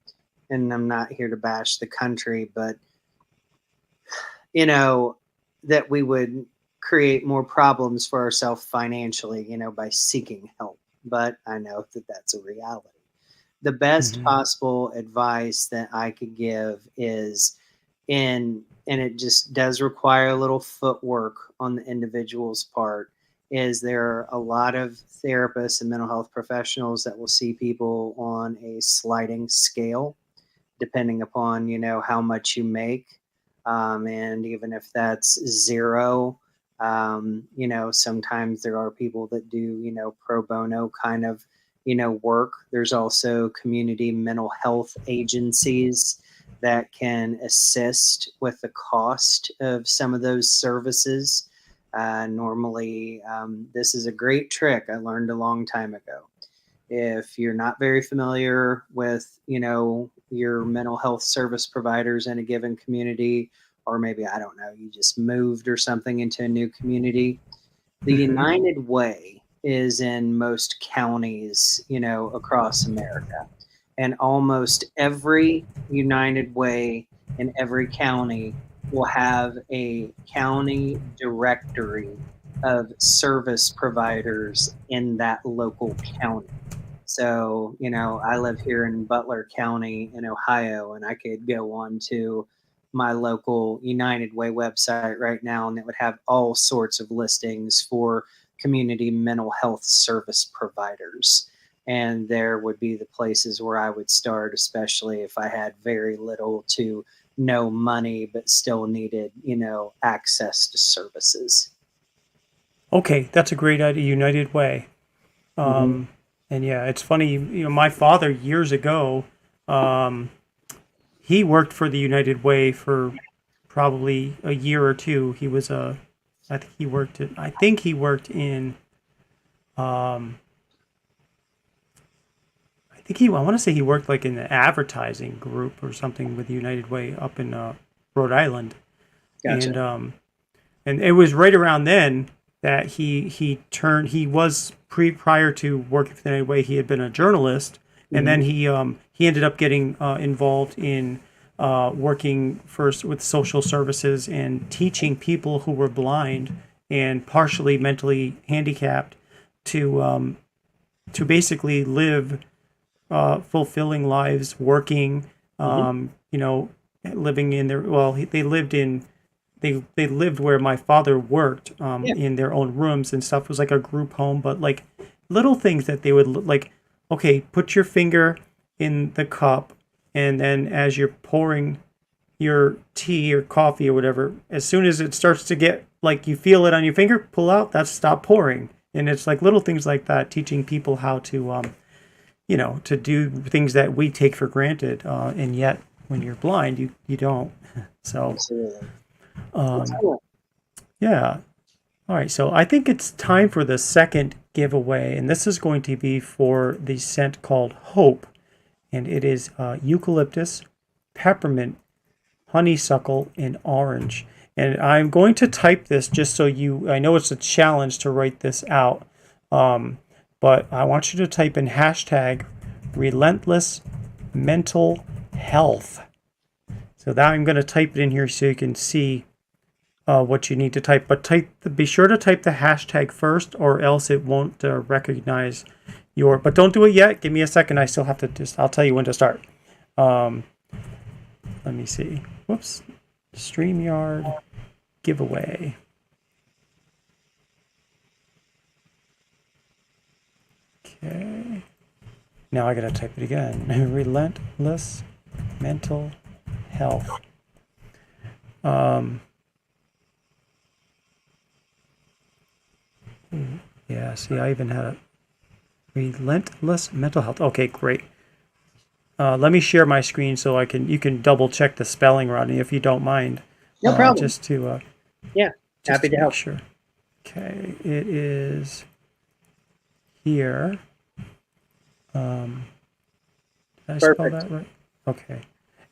I'm not here to bash the country, but that we would create more problems for ourselves financially, by seeking help. But I know that that's a reality. The best Hmm. possible advice that I could give is and it just does require a little footwork on the individual's part, is there are a lot of therapists and mental health professionals that will see people on a sliding scale depending upon how much you make, and even if that's zero, sometimes there are people that do pro bono kind of work. There's also community mental health agencies that can assist with the cost of some of those services. Normally, this is a great trick I learned a long time ago. If you're not very familiar with your mental health service providers in a given community, or maybe, I don't know, you just moved or something into a new community, the Hmm. United Way is in most counties across America, and almost every United Way in every county will have a county directory of service providers in that local county. So, I live here in Butler County in Ohio, and I could go on to my local United Way website right now, and it would have all sorts of listings for community mental health service providers. And there would be the places where I would start, especially if I had very little to no money, but still needed, access to services. Okay, that's a great idea. United Way. Hmm. And yeah, it's funny. My father years ago. he worked for the United Way for probably a year or two. He was a, I think he worked in, um, I want to say he worked like in the advertising group or something with the United Way up in Rhode Island. Gotcha. And it was right around then that he was prior to working for the United Way, he had been a journalist, and Hmm. then he ended up getting involved in working first with social services and teaching people who were blind and partially mentally handicapped to basically live fulfilling lives, working, Hmm. you know, living in their, well, they lived in, they lived where my father worked, Yeah. in their own rooms and stuff. It was like a group home, but like little things that they would like, okay, put your finger in the cup, and then as you're pouring your tea or coffee or whatever, as soon as it starts to get like you feel it on your finger, pull out, that's stop pouring. And it's like little things like that, teaching people how to to do things that we take for granted, and yet when you're blind, you don't. So, Absolutely. That's um, cool. yeah. All right. So I think it's time for the second giveaway, and this is going to be for the scent called Hope, and it is eucalyptus, peppermint, honeysuckle, and orange. And I'm going to type this just so I know it's a challenge to write this out. Um, but I want you to type in hashtag relentless mental health. So that I'm going to type it in here so you can see what you need to type. But be sure to type the hashtag first, or else it won't recognize your. But don't do it yet. Give me a second. I still have to I'll tell you when to start. Um, let me see. Whoops. StreamYard giveaway. Okay. Now I gotta type it again. Relentless mental health. Um, yeah, see, I even had a relentless mental health. Okay, great. Let me share my screen so you can double check the spelling, Rodney, if you don't mind. No problem. Just to Yeah. just Happy to to make help. sure. Okay, it is here. Did I spell Perfect. that right? Okay.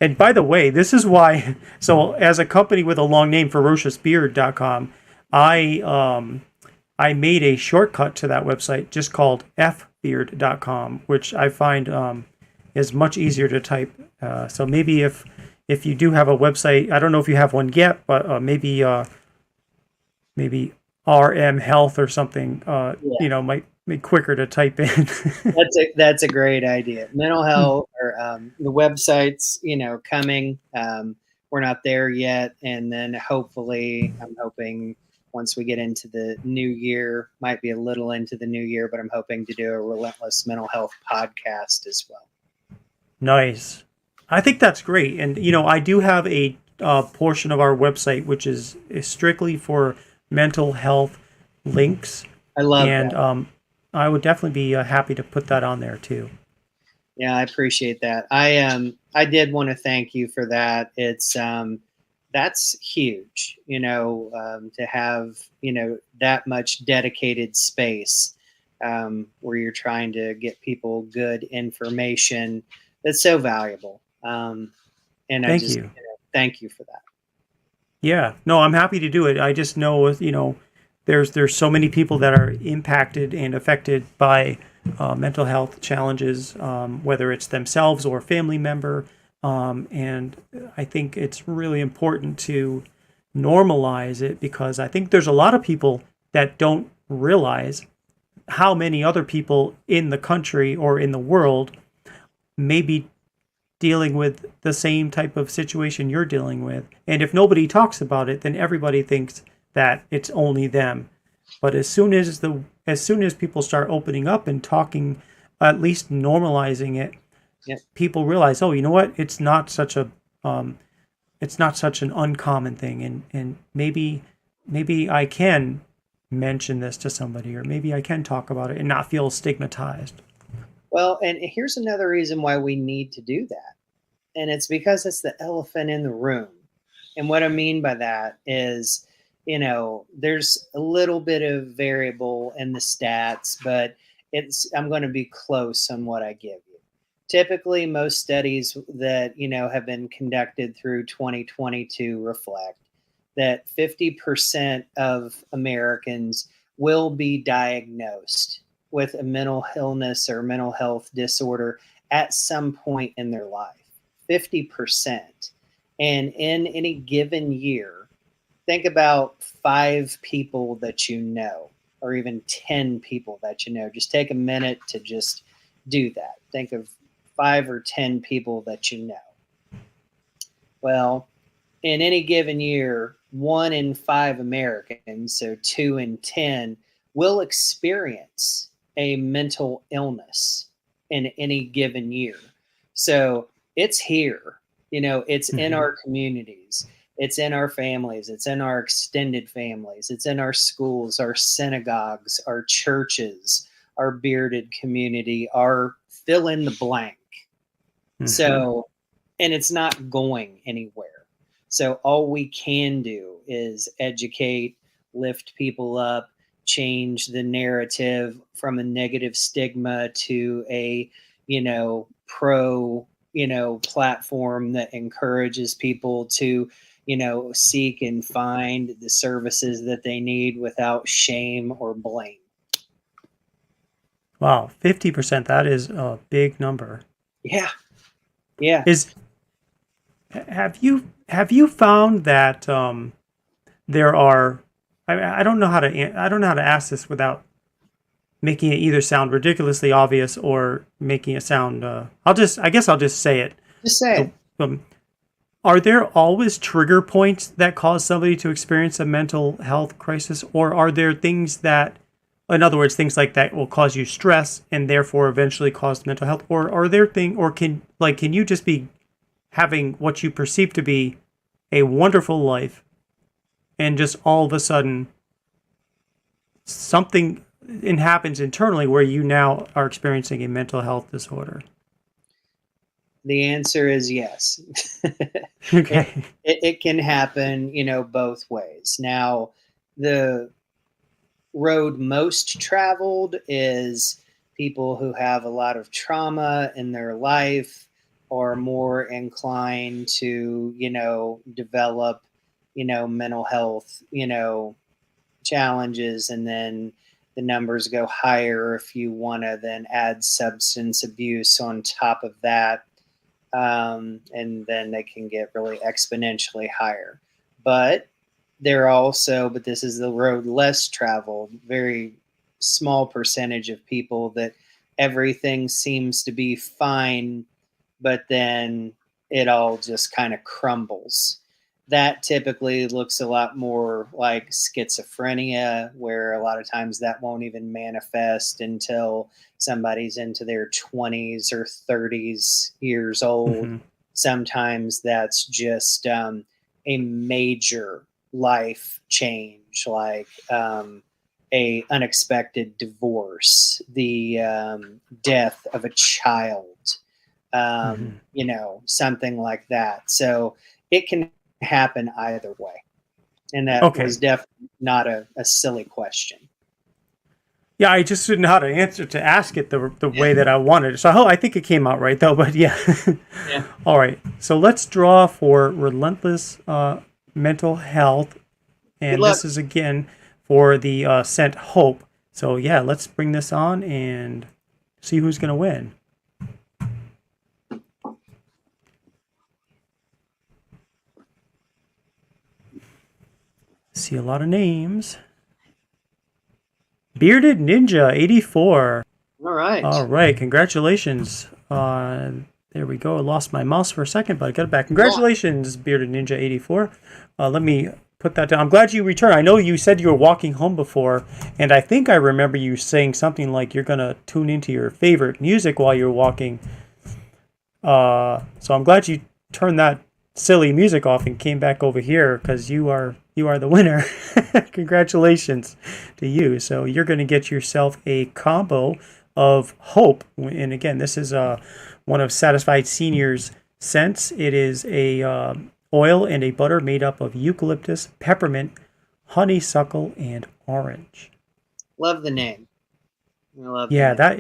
And by the way, this is why. So, as a company with a long name, ferociousbeard.com, I made a shortcut to that website just called fbeard.com, which I find is much easier to type. So maybe if you do have a website, I don't know if you have one yet, but maybe RM Health or something, Yeah. might be quicker to type in. That's a great idea. Mental health or the websites, coming. We're not there yet, and then hopefully, I'm hoping once we get into the new year, might be a little into the new year, but I'm hoping to do a relentless mental health podcast as well. Nice. I think that's great. And, I do have a portion of our website which is strictly for mental health links. I love And that. I would definitely be happy to put that on there too. Yeah, I appreciate that. I did want to thank you for that. It's that's huge, to have that much dedicated space where you're trying to get people good information that's so valuable. And I Thank just you. thank you for that. Yeah. No, I'm happy to do it. I just know, there's so many people that are impacted and affected by mental health challenges, whether it's themselves or a family member. And I think it's really important to normalize it, because I think there's a lot of people that don't realize how many other people in the country or in the world may be dealing with the same type of situation you're dealing with. And if nobody talks about it, then everybody thinks that it's only them. But as soon as people start opening up and talking, at least normalizing it, Yeah. people realize, oh, you know what? It's not such an uncommon thing, and maybe I can mention this to somebody, or maybe I can talk about it and not feel stigmatized. Well, and here's another reason why we need to do that. And it's because it's the elephant in the room. And what I mean by that is, there's a little bit of variable in the stats, but I'm going to be close on what I give you. Typically, most studies that, have been conducted through 2022 reflect that 50% of Americans will be diagnosed with a mental illness or mental health disorder at some point in their life. 50%. And in any given year, think about 5 people that you know, or even 10 people that you know. Just take a minute to just do that. Think of 5 or 10 people that you know. Well, in any given year, 1 in 5 Americans, so 2 in 10, will experience a mental illness in any given year. So it's here, it's in our communities, it's in our families, it's in our extended families, it's in our schools, our synagogues, our churches, our bearded community, our fill in the blank. So, and it's not going anywhere. So all we can do is educate, lift people up, change the narrative from a negative stigma to a, pro, platform that encourages people to, seek and find the services that they need without shame or blame. Wow, 50%. That is a big number. Yeah. Have you found that there are? I don't know how to ask this without making it either sound ridiculously obvious or making it sound. I guess I'll just say it. Just say it. Are there always trigger points that cause somebody to experience a mental health crisis, or are there things that, in other words, things like that will cause you stress and therefore eventually cause mental health, or are there can you just be having what you perceive to be a wonderful life and just all of a sudden something happens internally where you now are experiencing a mental health disorder? The answer is yes. Okay. It can happen, both ways. Now, the road most traveled is people who have a lot of trauma in their life are more inclined to, develop, mental health, challenges. And then the numbers go higher if you want to then add substance abuse on top of that. And then they can get really exponentially higher. But this is the road less traveled, very small percentage of people that everything seems to be fine, but then it all just kind of crumbles. That typically looks a lot more like schizophrenia, where a lot of times that won't even manifest until somebody's into their 20s or 30s years old. Sometimes that's just a major life change, like a unexpected divorce, the death of a child, something like that. So it can happen either way. And that was definitely not a silly question. Yeah, I just didn't know how to ask it the way that I wanted. So I think it came out right, though. But yeah. All right. So let's draw for relentless mental health. And this is, again, for the scent Hope. So, yeah, let's bring this on and see who's going to win. See a lot of names. Bearded Ninja 84. All right. All right. Congratulations. There we go. I lost my mouse for a second, but I got it back. Congratulations, Bearded Ninja 84. Let me put that down. I'm glad you returned. I know you said you were walking home before, and I think I remember you saying something like you're going to tune into your favorite music while you're walking. So I'm glad you turned that silly music off and came back over here, because you are the winner. Congratulations to you. So you're going to get yourself a combo of Hope. And again, this is one of Satisfied Seniors' scents. It is a oil and a butter made up of eucalyptus, peppermint, honeysuckle, and orange. Love the name. I love the Yeah, name. that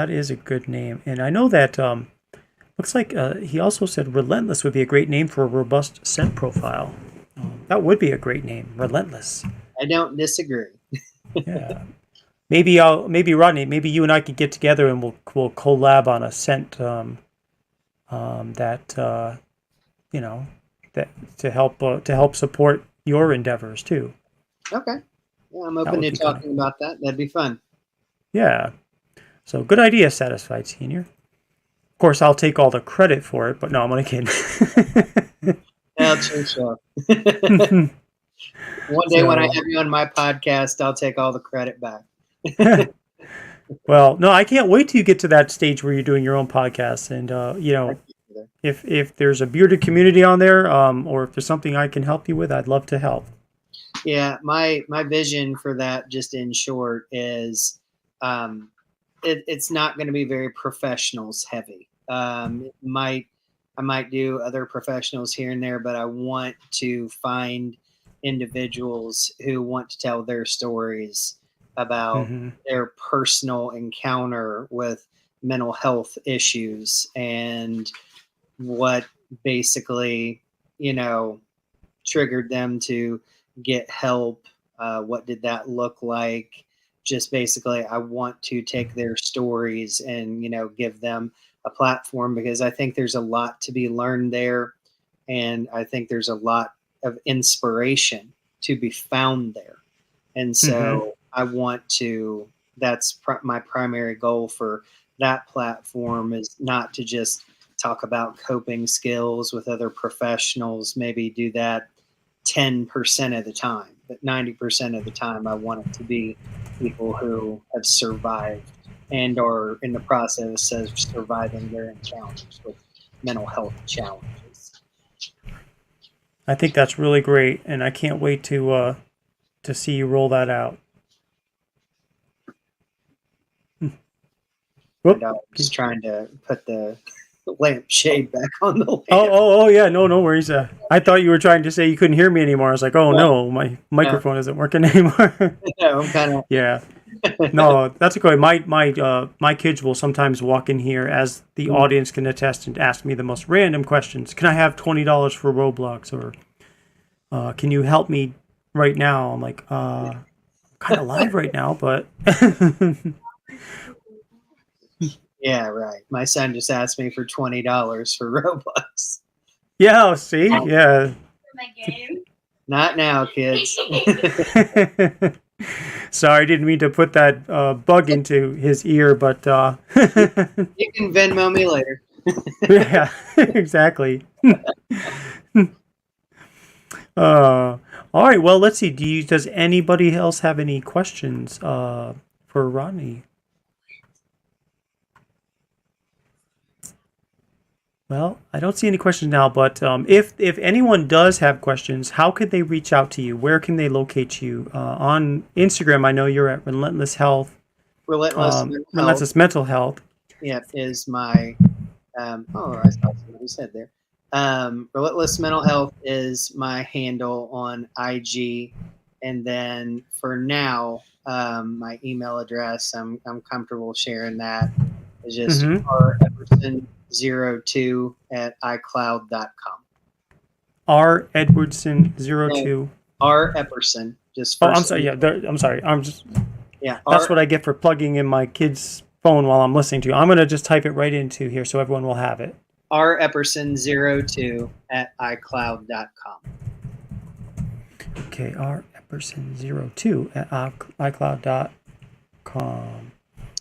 is a good name, and I know that looks like he also said Relentless would be a great name for a robust scent profile. That would be a great name, Relentless. I don't disagree. Yeah. Maybe Rodney, maybe you and I could get together and we'll collab on a scent that you know that to help support your endeavors too. Okay. Yeah, I'm That open would to be talking about that. That'd be fun. Yeah. So good idea, Satisfied Senior. Of course, I'll take all the credit for it, but no, I'm only kidding. I'll change up. One day when I have you on my podcast, I'll take all the credit back. Well, no, I can't wait till you get to that stage where you're doing your own podcast. And if there's a bearded community on there, or if there's something I can help you with, I'd love to help. Yeah, my vision for that, just in short, is it's not going to be very professionals heavy. I might do other professionals here and there, but I want to find individuals who want to tell their stories about their personal encounter with mental health issues and what basically, triggered them to get help. What did that look like? Just basically, I want to take their stories and, give them a platform, because I think there's a lot to be learned there. And I think there's a lot of inspiration to be found there. And so I want to, that's my primary goal for that platform, is not to just talk about coping skills with other professionals, maybe do that 10% of the time, but 90% of the time, I want it to be people who have survived and are in the process of surviving their encounters with mental health challenges. I think that's really great, and I can't wait to see you roll that out. And I was trying to put the lampshade back on the lamp. Oh, yeah, no worries. I thought you were trying to say you couldn't hear me anymore. I was like, no, my microphone isn't working anymore. No, I'm kind of. Yeah. No, that's okay. My kids will sometimes walk in here, as the audience can attest, and ask me the most random questions. Can I have $20 for Roblox? Or can you help me right now? I'm like, I'm kind of live right now, but... Yeah, right. My son just asked me for $20 for Roblox. Yeah, see? Yeah. My game. Not now, kids. Sorry, I didn't mean to put that bug into his ear, but... You can Venmo me later. Yeah, exactly. All right, well, let's see. Does anybody else have any questions for Rodney? Well, I don't see any questions now, but if anyone does have questions, how could they reach out to you? Where can they locate you? On Instagram, I know you're at Relentless Health. Relentless Mental Health. Yeah, is my... I saw somebody said there. Relentless Mental Health is my handle on IG. And then for now, my email address, I'm comfortable sharing that. It's just Epperson02 at iCloud.com. R Edwardson02. R Epperson. Just I'm sorry. Yeah, I'm sorry. Yeah. That's what I get for plugging in my kid's phone while I'm listening to you. I'm going to just type it right into here so everyone will have it. R Epperson02 at iCloud.com. Okay, R Epperson02 at iCloud.com.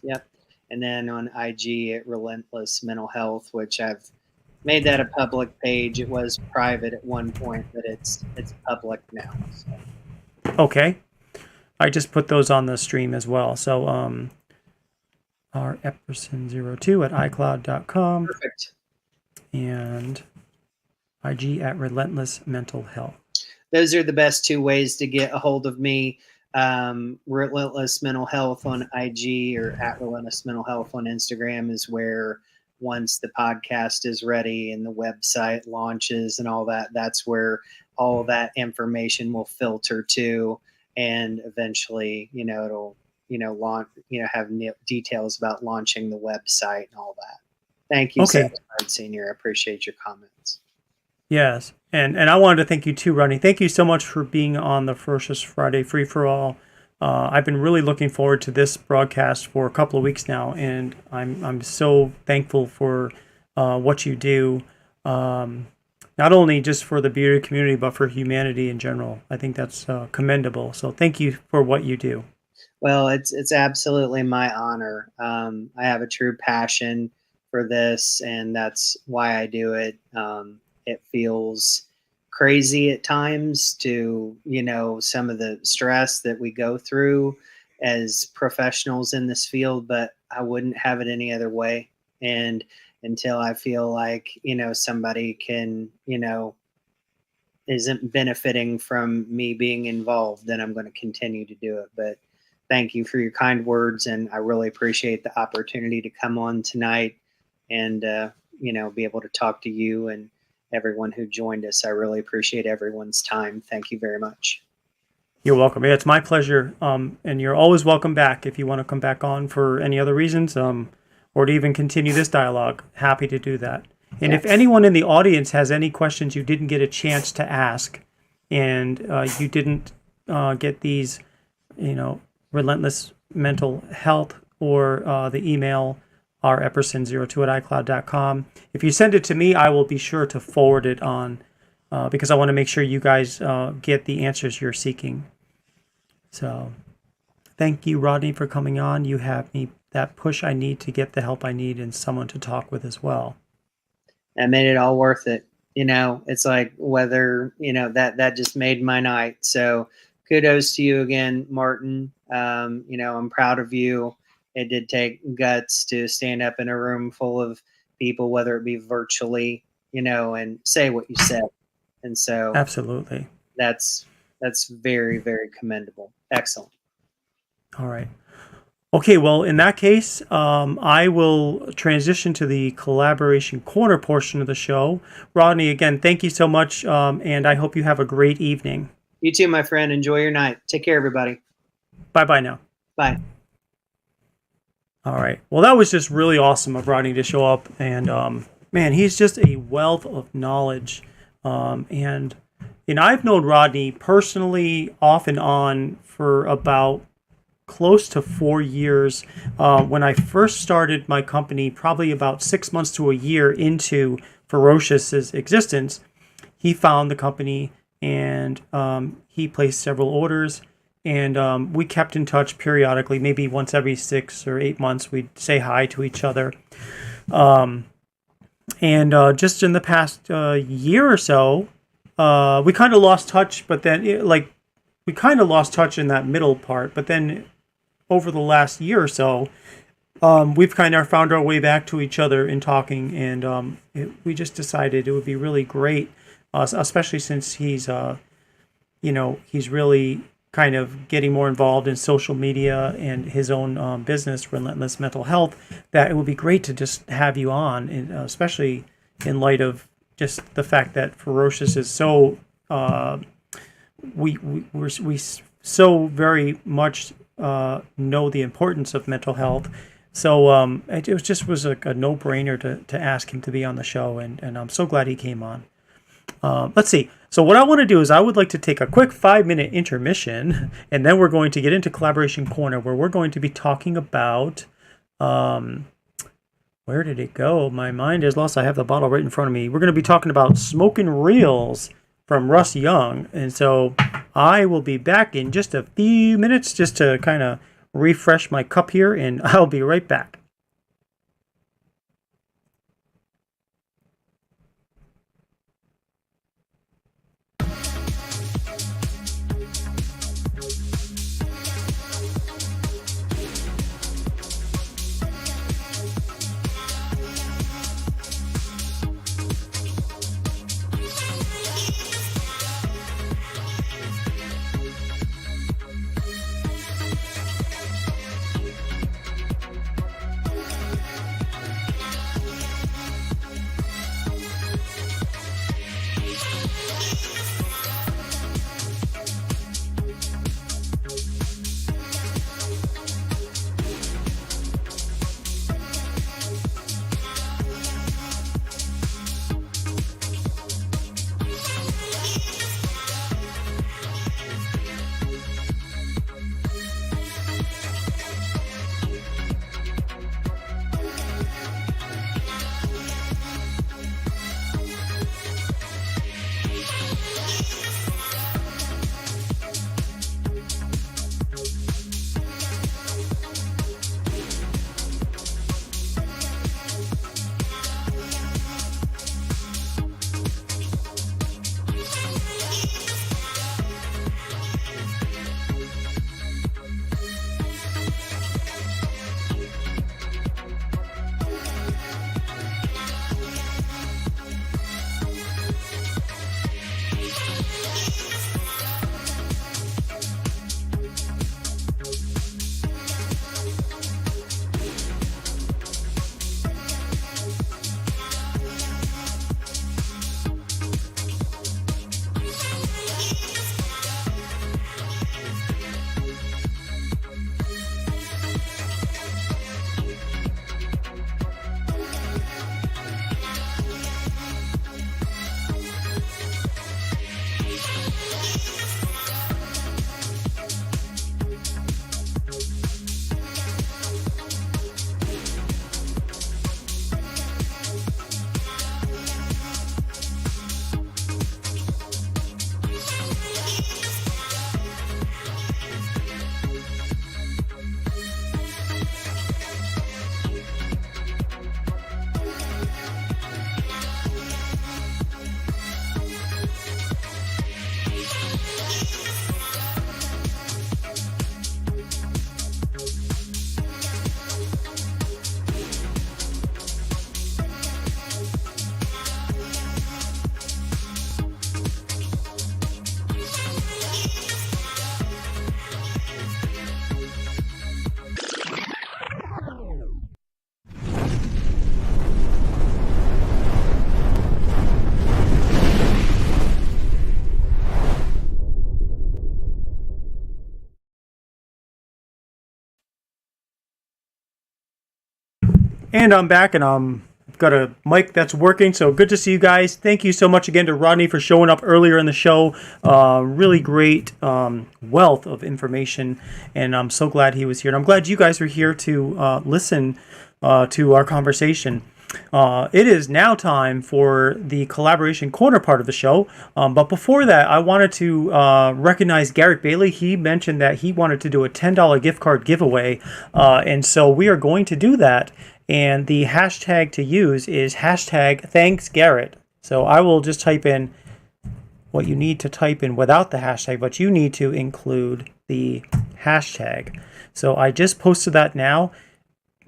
Yep. And then on IG at Relentless Mental Health, which I've made that a public page. It was private at one point, but it's public now. So. Okay. I just put those on the stream as well. So R Epperson02 at iCloud.com. Perfect. And IG at Relentless Mental Health. Those are the best two ways to get a hold of me. Relentless Mental Health on IG or at Relentless Mental Health on Instagram is where once the podcast is ready and the website launches and all that, that's where all that information will filter to, and eventually, it'll, launch, have details about launching the website and all that. Thank you, Okay. Senior. I appreciate your comments. Yes. And I wanted to thank you too, Rodney. Thank you so much for being on the Ferocious Friday Free For All. I've been really looking forward to this broadcast for a couple of weeks now, and I'm so thankful for what you do, not only just for the bearded community, but for humanity in general. I think that's commendable. So thank you for what you do. Well, it's absolutely my honor. I have a true passion for this, and that's why I do it. It feels crazy at times to, some of the stress that we go through as professionals in this field, but I wouldn't have it any other way. And until I feel like, somebody can, isn't benefiting from me being involved, then I'm going to continue to do it. But thank you for your kind words, and I really appreciate the opportunity to come on tonight and, be able to talk to you and everyone who joined us. I really appreciate everyone's time. Thank you very much. You're welcome. Yeah, it's my pleasure. And you're always welcome back if you want to come back on for any other reasons, or to even continue this dialogue. Happy to do that. And Yes. if anyone in the audience has any questions you didn't get a chance to ask, and you didn't get these, Relentless Mental Health, or the email repperson02@icloud.com. If you send it to me, I will be sure to forward it on, because I want to make sure you guys get the answers you're seeking. So thank you, Rodney, for coming on. You have me that push I need to get the help I need and someone to talk with as well. That made it all worth it. It's like whether, that just made my night. So kudos to you again, Martin. I'm proud of you. It did take guts to stand up in a room full of people, whether it be virtually, and say what you said. And so Absolutely. that's very, very commendable. Excellent. All right. Okay, well, in that case, I will transition to the collaboration corner portion of the show. Rodney, again, thank you so much, and I hope you have a great evening. You too, my friend. Enjoy your night. Take care, everybody. Bye-bye now. Bye. All right. Well, that was just really awesome of Rodney to show up. And, man, he's just a wealth of knowledge. And I've known Rodney personally off and on for about close to 4 years. When I first started my company, probably about 6 months to a year into Ferocious's existence, he found the company, and he placed several orders. And we kept in touch periodically, maybe once every 6 or 8 months, we'd say hi to each other. Just in the past year or so, we kind of lost touch, but then we kind of lost touch in that middle part. But then over the last year or so, we've kind of found our way back to each other in talking. And we just decided it would be really great, especially since he's really kind of getting more involved in social media and his own business, Relentless Mental Health, that it would be great to just have you on, and especially in light of just the fact that Ferocious is so, we so very much know the importance of mental health. So it was like a no-brainer to ask him to be on the show, and I'm so glad he came on. Let's see. So what I want to do is I would like to take a quick 5-minute intermission, and then we're going to get into Collaboration Corner, where we're going to be talking about, where did it go? My mind is lost. I have the bottle right in front of me. We're going to be talking about Smokin Reels from Russ Young. And so I will be back in just a few minutes just to kind of refresh my cup here, and I'll be right back. And I'm back, and I've got a mic that's working, so good to see you guys. Thank you so much again to Rodney for showing up earlier in the show. Really great wealth of information, and I'm so glad he was here. And I'm glad you guys are here to listen to our conversation. It is now time for the collaboration corner part of the show. But before that, I wanted to recognize Garrett Bailey. He mentioned that he wanted to do a $10 gift card giveaway. And so we are going to do that. And the hashtag to use is #ThanksGarrett. So I will just type in what you need to type in without the hashtag, but you need to include the hashtag. So I just posted that now.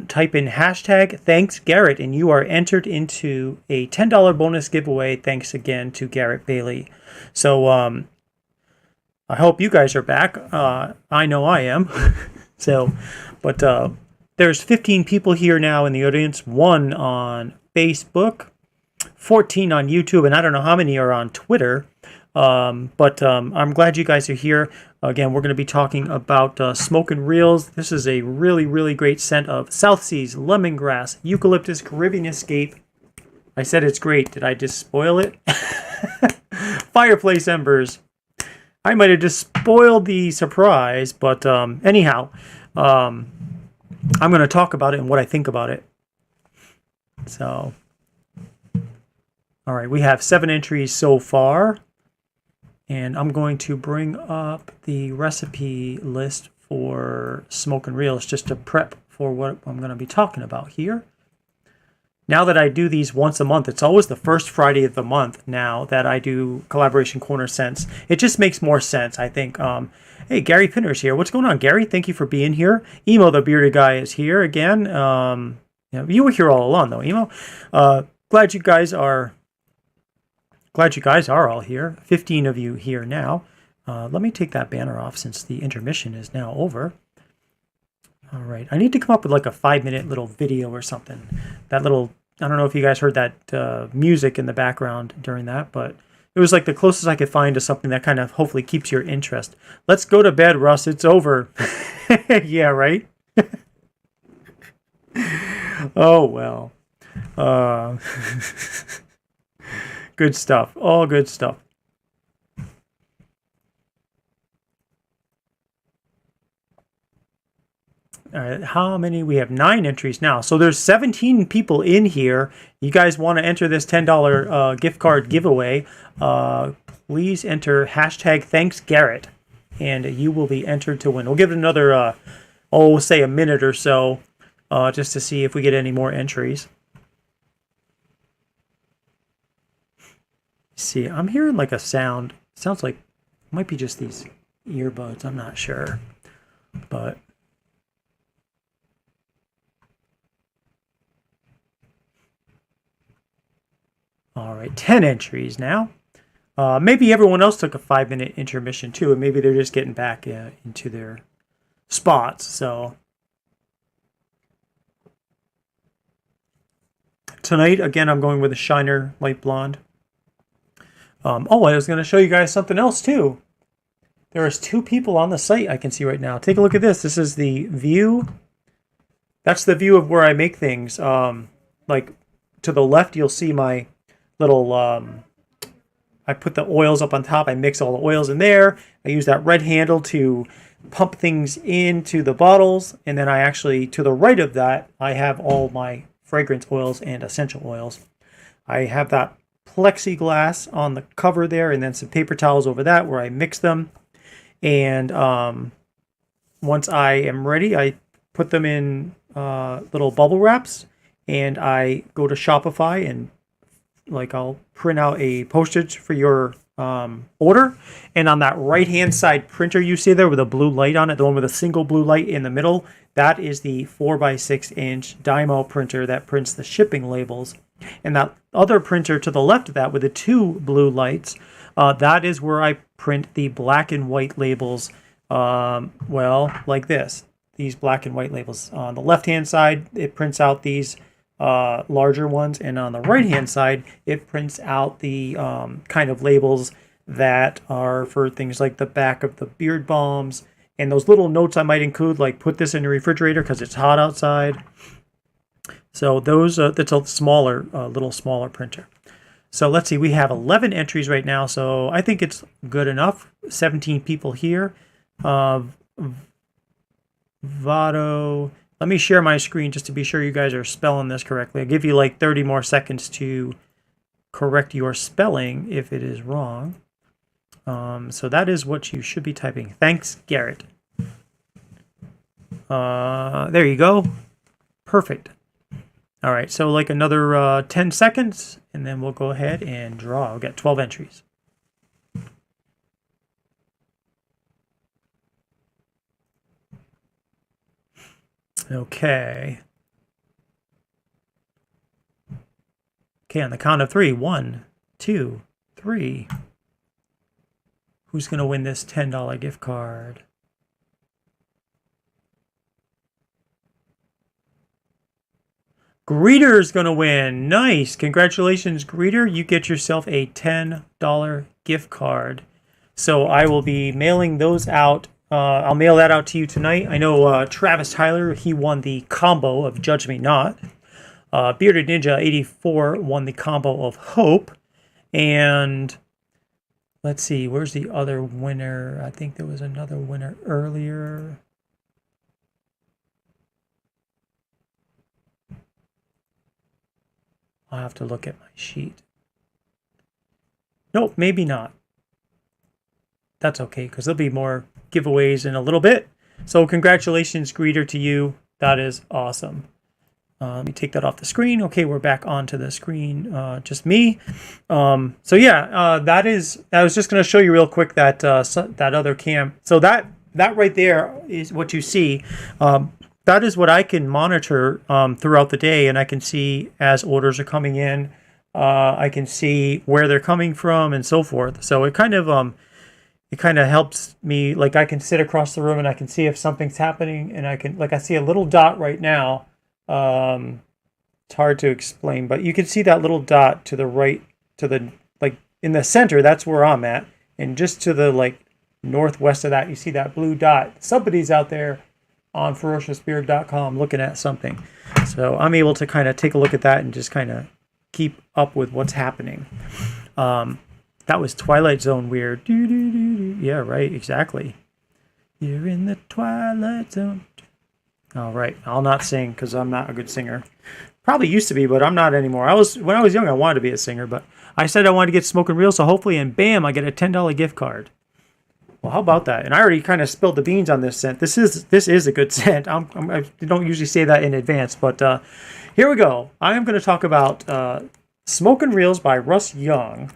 Type in #ThanksGarrett and you are entered into a $10 bonus giveaway. Thanks again to Garrett Bailey. So I hope you guys are back. I know I am. But there's 15 people here now in the audience, 1 on Facebook, 14 on YouTube, and I don't know how many are on Twitter. But I'm glad you guys are here. Again, we're going to be talking about Smokin Reels. This is a really, really great scent of South Seas, Lemongrass, Eucalyptus, Caribbean Escape. I said it's great. Did I just spoil it? Fireplace Embers. I might have just spoiled the surprise, but anyhow, I'm going to talk about it and what I think about it. So, all right, we have 7 entries so far. And I'm going to bring up the recipe list for Smokin Reels just to prep for what I'm going to be talking about here. Now that I do these once a month, it's always the first Friday of the month now that I do Collaboration Corner Scents. It just makes more sense, I think. Hey, Gary Pinner's here. What's going on, Gary? Thank you for being here. Emo, the bearded guy, is here again. You were here all along, though, Emo. Glad you guys are all here. 15 of you here now. Let me take that banner off since the intermission is now over. All right. I need to come up with like a 5-minute little video or something. That little, I don't know if you guys heard that music in the background during that, but it was like the closest I could find to something that kind of hopefully keeps your interest. Let's go to bed, Russ. It's over. Yeah, right? Oh, well. Good stuff. All good stuff. All right, how many? We have 9 entries now. So there's 17 people in here. You guys want to enter this $10 gift card giveaway, please enter #ThanksGarrett, and you will be entered to win. We'll give it another, say a minute or so, just to see if we get any more entries. See, I'm hearing like a sound. Sounds like it might be just these earbuds. I'm not sure, but all right, 10 entries now. Maybe everyone else took a 5-minute intermission too, and maybe they're just getting back into their spots. So tonight, again, I'm going with a Shiner Light Blonde. I was going to show you guys something else too. There is 2 people on the site I can see right now. Take a look at this. This is the view. That's the view of where I make things. Like to the left, you'll see my little, I put the oils up on top. I mix all the oils in there. I use that red handle to pump things into the bottles. And then I actually, to the right of that, I have all my fragrance oils and essential oils. I have that plexiglass on the cover there, and then some paper towels over that where I mix them. And once I am ready, I put them in little bubble wraps, and I go to Shopify and I'll print out a postage for your order. And on that right hand side printer you see there with a blue light on it, the one with a single blue light in the middle, that is the 4x6-inch Dymo printer that prints the shipping labels. And that other printer to the left of that with the 2 blue lights, that is where I print the black and white labels, like this. These black and white labels. On the left-hand side, it prints out these larger ones, and on the right-hand side, it prints out the kind of labels that are for things like the back of the beard balms, and those little notes I might include, like put this in your refrigerator because it's hot outside. So that's a smaller, little smaller printer. So let's see, we have 11 entries right now, so I think it's good enough. 17 people here. Vado. Let me share my screen just to be sure you guys are spelling this correctly. I'll give you like 30 more seconds to correct your spelling if it is wrong. So that is what you should be typing. Thanks, Garrett. There you go. Perfect. All right, so like another 10 seconds, and then we'll go ahead and draw. We'll get 12 entries. Okay. Okay, on the count of 3. 1, 2, 3. Who's going to win this $10 gift card? Greeter's going to win. Nice. Congratulations, Greeter. You get yourself a $10 gift card. So I will be mailing those out. I'll mail that out to you tonight. I know Travis Tyler, he won the combo of Judge Me Not. Bearded Ninja 84 won the combo of Hope. And let's see, where's the other winner? I think there was another winner earlier. I'll have to look at my sheet. Nope, maybe not. That's okay, because there'll be more giveaways in a little bit. So congratulations, Greeter, to you. That is awesome. Let me take that off the screen. Okay, we're back onto the screen, just me. So yeah, I was just going to show you real quick that that other cam. So that right there is what you see. That is what I can monitor throughout the day, and I can see as orders are coming in. I can see where they're coming from and so forth. So it kind of helps me. Like I can sit across the room and I can see if something's happening, and I see a little dot right now. It's hard to explain, but you can see that little dot to the right, to the like in the center. That's where I'm at, and just to the like northwest of that, you see that blue dot. Somebody's out there on ferociousbeard.com looking at something. So I'm able to kind of take a look at that and just kind of keep up with what's happening. That was Twilight Zone weird. Yeah, right, exactly. You're in the Twilight Zone. All right, I'll not sing because I'm not a good singer. Probably used to be, but I'm not anymore. When I was young, I wanted to be a singer, but I said I wanted to get Smokin Reels, so hopefully, and bam, I get a $10 gift card. Well, how about that? And I already kind of spilled the beans on this scent. This is a good scent. I don't usually say that in advance, but here we go. I am going to talk about Smokin Reels by Russ Young.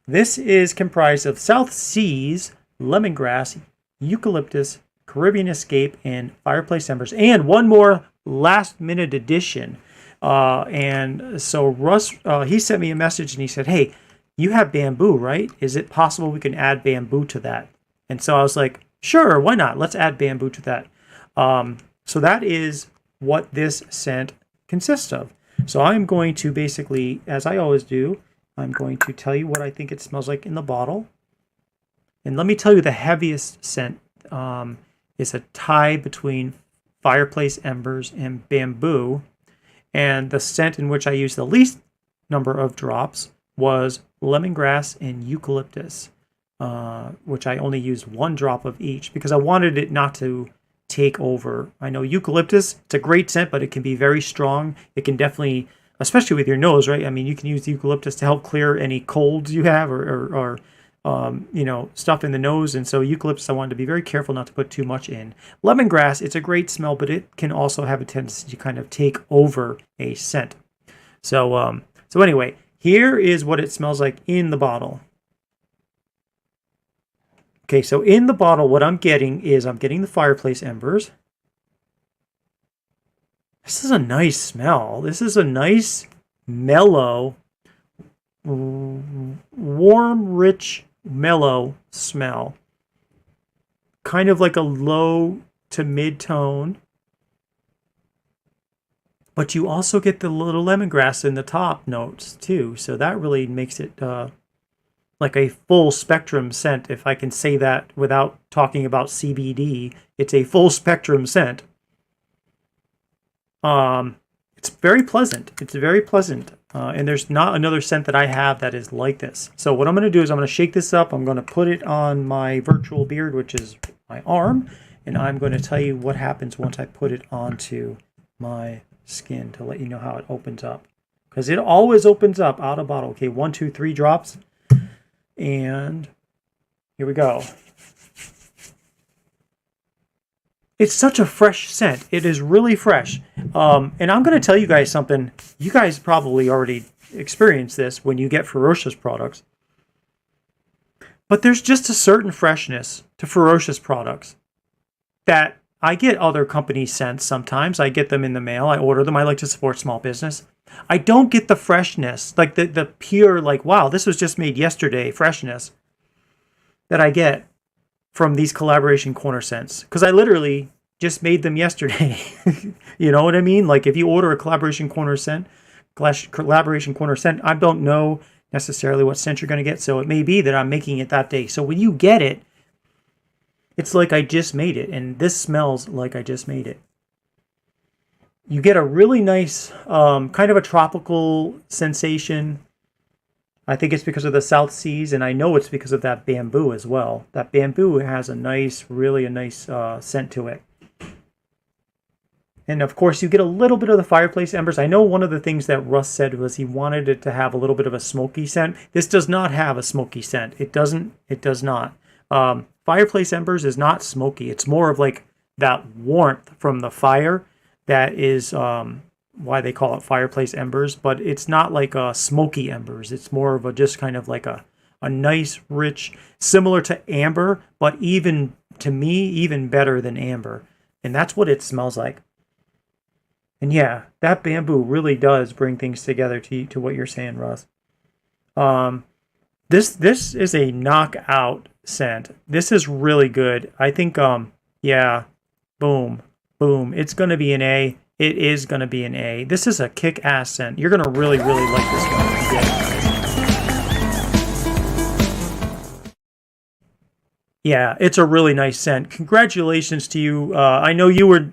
This is comprised of South Seas, Lemongrass, Eucalyptus, Caribbean Escape, and Fireplace Embers, and one more last-minute addition. And so Russ, he sent me a message and he said, "Hey, you have bamboo, right? Is it possible we can add bamboo to that?" And so I was like, "Sure, why not? Let's add bamboo to that." So that is what this scent consists of. So I'm going to basically, as I always do, I'm going to tell you what I think it smells like in the bottle. And let me tell you, the heaviest scent is a tie between Fireplace Embers and Bamboo. And the scent in which I used the least number of drops was Lemongrass and Eucalyptus, which I only used 1 drop of each because I wanted it not to take over. I know Eucalyptus, it's a great scent, but it can be very strong. It can definitely, especially with your nose, right? I mean, you can use Eucalyptus to help clear any colds you have or stuff in the nose. And so Eucalyptus, I wanted to be very careful not to put too much in. Lemongrass, it's a great smell, but it can also have a tendency to kind of take over a scent. So anyway, here is what it smells like in the bottle. Okay, so in the bottle, what I'm getting the Fireplace Embers. This is a nice smell. This is a nice, mellow, warm, rich, mellow smell. Kind of like a low to mid-tone. But you also get the little lemongrass in the top notes, too. So that really makes it like a full spectrum scent, if I can say that without talking about CBD. It's a full spectrum scent. It's very pleasant. It's very pleasant. And there's not another scent that I have that is like this. So what I'm going to do is I'm going to shake this up. I'm going to put it on my virtual beard, which is my arm. And I'm going to tell you what happens once I put it onto my skin to let you know how it opens up. Because it always opens up out of bottle. Okay, 1, 2, 3 drops. And here we go. It's such a fresh scent. It is really fresh. And I'm going to tell you guys something. You guys probably already experienced this when you get Ferocious products. But there's just a certain freshness to Ferocious products that I get other companies' scents sometimes. I get them in the mail. I order them. I like to support small business. I don't get the freshness, like the pure, like, wow, this was just made yesterday freshness that I get from these collaboration corner scents, because I literally just made them yesterday. You know what I mean? Like if you order a collaboration corner scent, I don't know necessarily what scent you're going to get, so it may be that I'm making it that day. So when you get it, it's like I just made it, and this smells like I just made it. You get a really nice kind of a tropical sensation. I think it's because of the South Seas, and I know it's because of that bamboo as well. That bamboo has a nice, really a nice scent to it. And of course, you get a little bit of the Fireplace Embers. I know one of the things that Russ said was he wanted it to have a little bit of a smoky scent. This does not have a smoky scent. It does not. Fireplace Embers is not smoky. It's more of like that warmth from the fire that is why they call it Fireplace Embers, but it's not like a smoky embers. It's more of a just kind of like a nice, rich, similar to amber, but even, to me, even better than amber. And that's what it smells like. And yeah, that bamboo really does bring things together to what you're saying, Russ. This is a knockout scent. This is really good. I think, yeah, boom. It's going to be an A. It is going to be an A. This is a kick-ass scent. You're going to really, really like this one when you get it. Yeah, it's a really nice scent. Congratulations to you. I know you were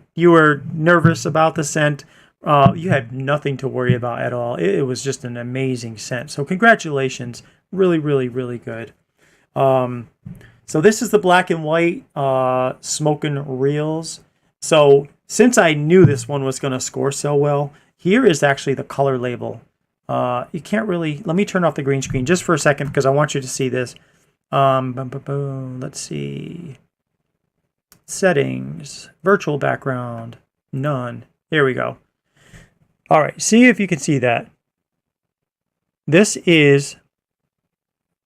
nervous about the scent. You had nothing to worry about at all. It was just an amazing scent. So congratulations. Really, really, really good. So this is the black and white Smokin Reels. So since I knew this one was going to score so well, here is actually the color label. You can't really... Let me turn off the green screen just for a second because I want you to see this. Let's see. Settings. Virtual background. None. There we go. All right. See if you can see that. This is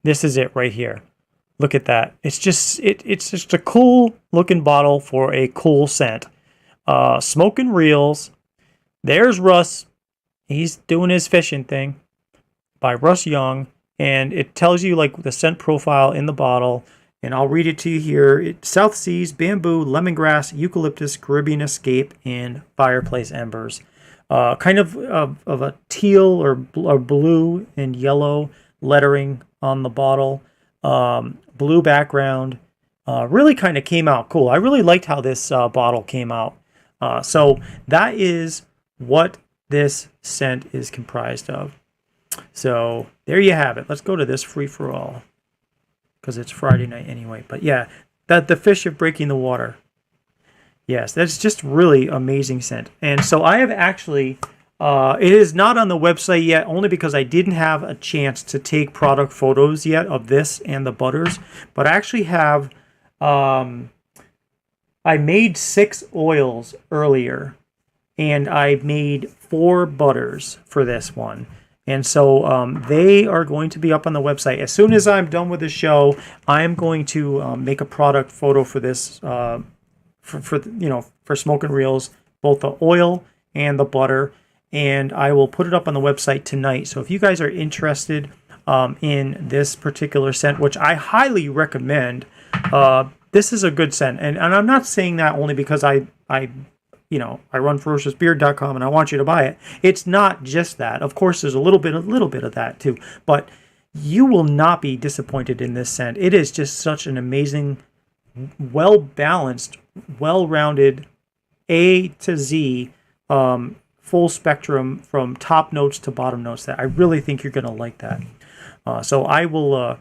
it right here. Look at that. It's just a cool looking bottle for a cool scent. Smokin Reels. There's Russ. He's doing his fishing thing by Russ Young. And it tells you like the scent profile in the bottle. And I'll read it to you here. South Seas, Bamboo, Lemongrass, Eucalyptus, Caribbean Escape, and Fireplace Embers. Kind of a teal or blue and yellow lettering on the bottle. Blue background. Really kind of came out cool. I really liked how this bottle came out. So that is what this scent is comprised of. So there you have it. Let's go to this free for all because it's Friday night anyway. But yeah, the fish are breaking the water. Yes, that's just really amazing scent. And so I have actually, it is not on the website yet, only because I didn't have a chance to take product photos yet of this and the butters. But I actually have, I made 6 oils earlier, and I made 4 butters for this one. And so they are going to be up on the website. As soon as I'm done with the show, I am going to make a product photo for this, for Smokin Reels, both the oil and the butter. And I will put it up on the website tonight. So if you guys are interested in this particular scent, which I highly recommend, this is a good scent. And I'm not saying that only because I run ferociousbeard.com and I want you to buy it. It's not just that. Of course, there's a little bit of that too. But you will not be disappointed in this scent. It is just such an amazing, well-balanced, well-rounded A to Z full spectrum from top notes to bottom notes that I really think you're going to like that. So I will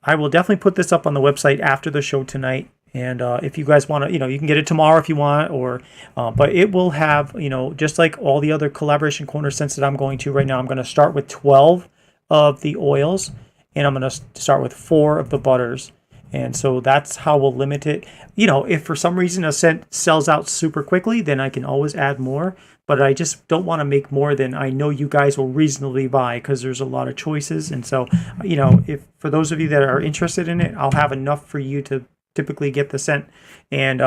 definitely put this up on the website after the show tonight. And if you guys want to, you can get it tomorrow if you want, or but it will have, just like all the other collaboration corner scents that I'm going to right now, I'm going to start with 12 of the oils, and I'm going to start with 4 of the butters. And so that's how we'll limit it. If for some reason a scent sells out super quickly, then I can always add more. But I just don't want to make more than I know you guys will reasonably buy, because there's a lot of choices. And so, if for those of you that are interested in it, I'll have enough for you to typically get the scent. And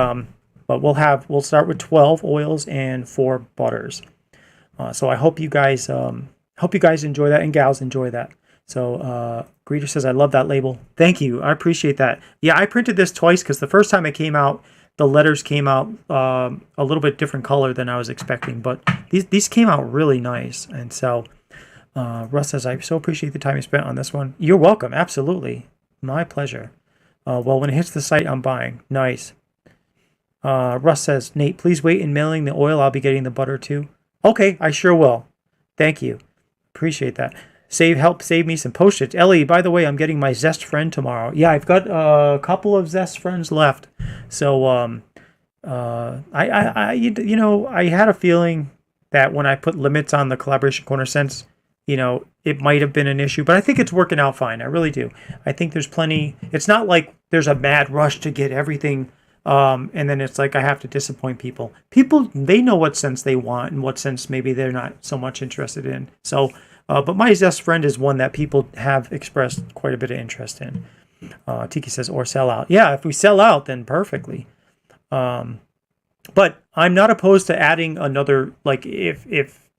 but we'll start with 12 oils and 4 butters. So I hope you guys enjoy that, and gals enjoy that. So Greeter says, I love that label. Thank you. I appreciate that. Yeah, I printed this twice because the first time it came out, the letters came out a little bit different color than I was expecting. But these came out really nice. And so Russ says, I so appreciate the time you spent on this one. You're welcome. Absolutely. My pleasure. Well, when it hits the site, I'm buying. Nice. Russ says, Nate, please wait in mailing the oil. I'll be getting the butter too. Okay, I sure will. Thank you. Appreciate that. Help save me some Post-its. Ellie, by the way, I'm getting my Zest friend tomorrow. Yeah, I've got a couple of Zest friends left. So I had a feeling that when I put limits on the collaboration corner scents, it might have been an issue, but I think it's working out fine. I really do. I think there's plenty. It's not like there's a mad rush to get everything. And then it's like I have to disappoint people. People, they know what scents they want and what scents maybe they're not so much interested in. So, but my Zest friend is one that people have expressed quite a bit of interest in. Tiki says, or sell out. Yeah, if we sell out, then perfectly. But I'm not opposed to adding another, like if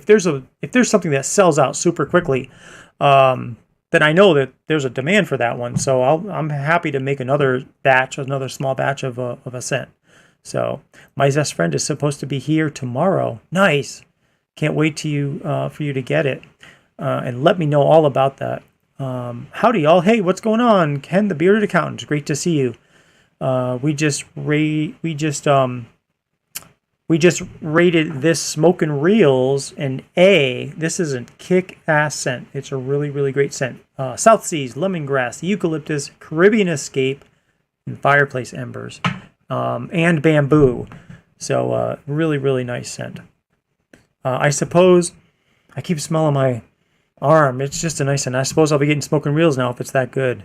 there's something that sells out super quickly, then I know that there's a demand for that one. So I'm happy to make another small batch of a scent. So my Zest friend is supposed to be here tomorrow. Nice. Can't wait for you to get it. And let me know all about that. Howdy y'all. Hey, what's going on? Ken, the bearded accountant. Great to see you. We just rated this Smokin Reels an A. This is a kick-ass scent. It's a really, really great scent. South Seas, Lemongrass, Eucalyptus, Caribbean Escape, and Fireplace Embers, and Bamboo. So really, really nice scent. I suppose I keep smelling my arm. It's just a nice scent. I suppose I'll be getting Smokin Reels now if it's that good.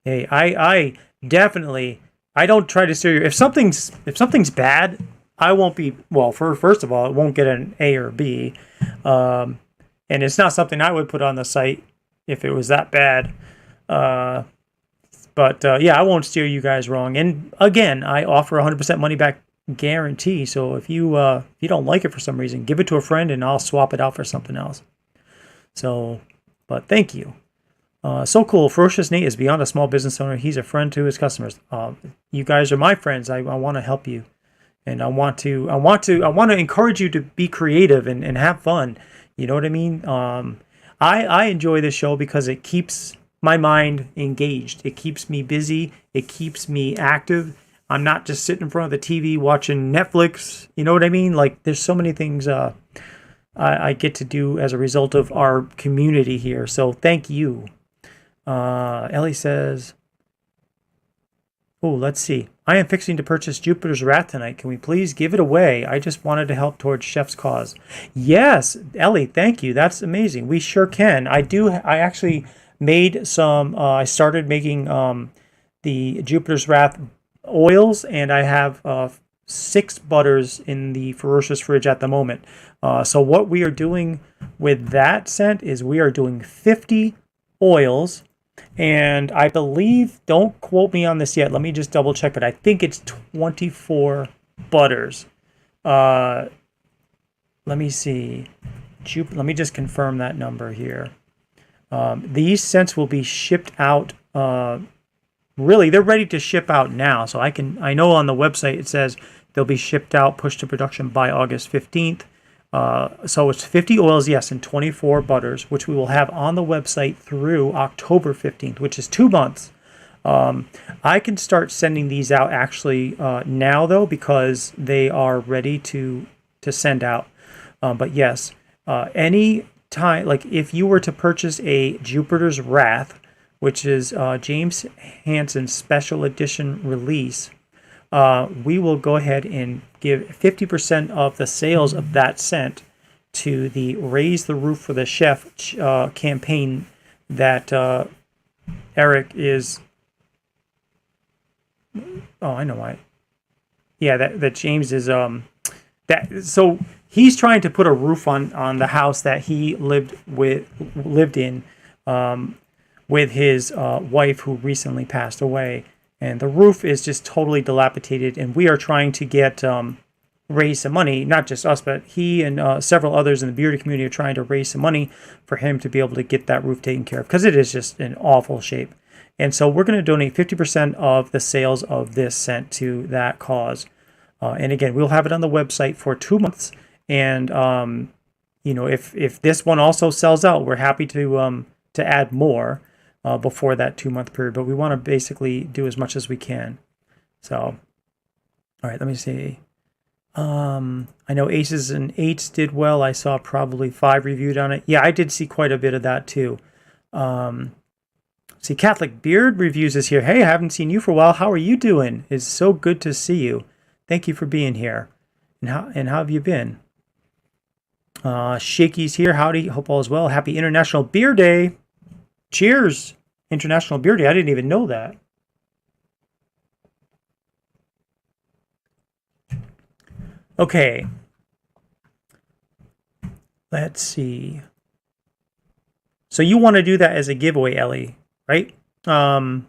Hey, I definitely, I don't try to steer you. If something's bad, I won't be, well, first of all, it won't get an A or B. And it's not something I would put on the site if it was that bad. But yeah, I won't steer you guys wrong. And again, I offer 100% money back guarantee. So if you don't like it for some reason, give it to a friend and I'll swap it out for something else. So, but thank you. So cool. Ferocious Nate is beyond a small business owner. He's a friend to his customers. You guys are my friends. I want to help you. And I want to encourage you to be creative and have fun. You know what I mean? I enjoy this show because it keeps my mind engaged. It keeps me busy. It keeps me active. I'm not just sitting in front of the TV watching Netflix. You know what I mean? Like there's so many things I get to do as a result of our community here. So thank you. Ellie says, oh, let's see. I am fixing to purchase Jupiter's Wrath tonight. Can we please give it away? I just wanted to help towards Chef's cause. Yes, Ellie, thank you. That's amazing. We sure can. I actually made some, I started making the Jupiter's Wrath oils, and I have 6 butters in the Ferocious fridge at the moment. So what we are doing with that scent is we are doing 50 oils. And I believe, don't quote me on this yet, let me just double check, but I think it's 24 butters. Let me see. Let me just confirm that number here. These scents will be shipped out. Really, they're ready to ship out now. So I know on the website it says they'll be shipped out, pushed to production by August 15th. So it's 50 oils, yes, and 24 butters, which we will have on the website through October 15th, which is 2 months. I can start sending these out actually now, though, because they are ready to to send out. But yes, any time, like if you were to purchase a Jupiter's Wrath, which is James Hansen's special edition release, we will go ahead and give 50% of the sales of that scent to the Raise the Roof for the Chef campaign that Eric is... Oh, I know why. Yeah, that James is... So he's trying to put a roof on the house that he lived in with his wife who recently passed away. And the roof is just totally dilapidated, and we are trying to raise some money, not just us, but he and several others in the bearded community are trying to raise some money for him to be able to get that roof taken care of, because it is just in awful shape. And so we're going to donate 50% of the sales of this scent to that cause. And again, we'll have it on the website for 2 months. And, if this one also sells out, we're happy to add more before that 2-month period. But we want to basically do as much as we can. So, all right, let me see. I know Aces and Eights did well. I saw probably 5 reviewed on it. Yeah, I did see quite a bit of that too. See, Catholic Beard Reviews is here. Hey, I haven't seen you for a while. How are you doing? It's so good to see you. Thank you for being here. And how have you been? Shaky's here. Howdy. Hope all is well. Happy International Beer Day. Cheers. International Beer Day. I didn't even know that. Okay. Let's see. So you want to do that as a giveaway, Ellie, right? Tell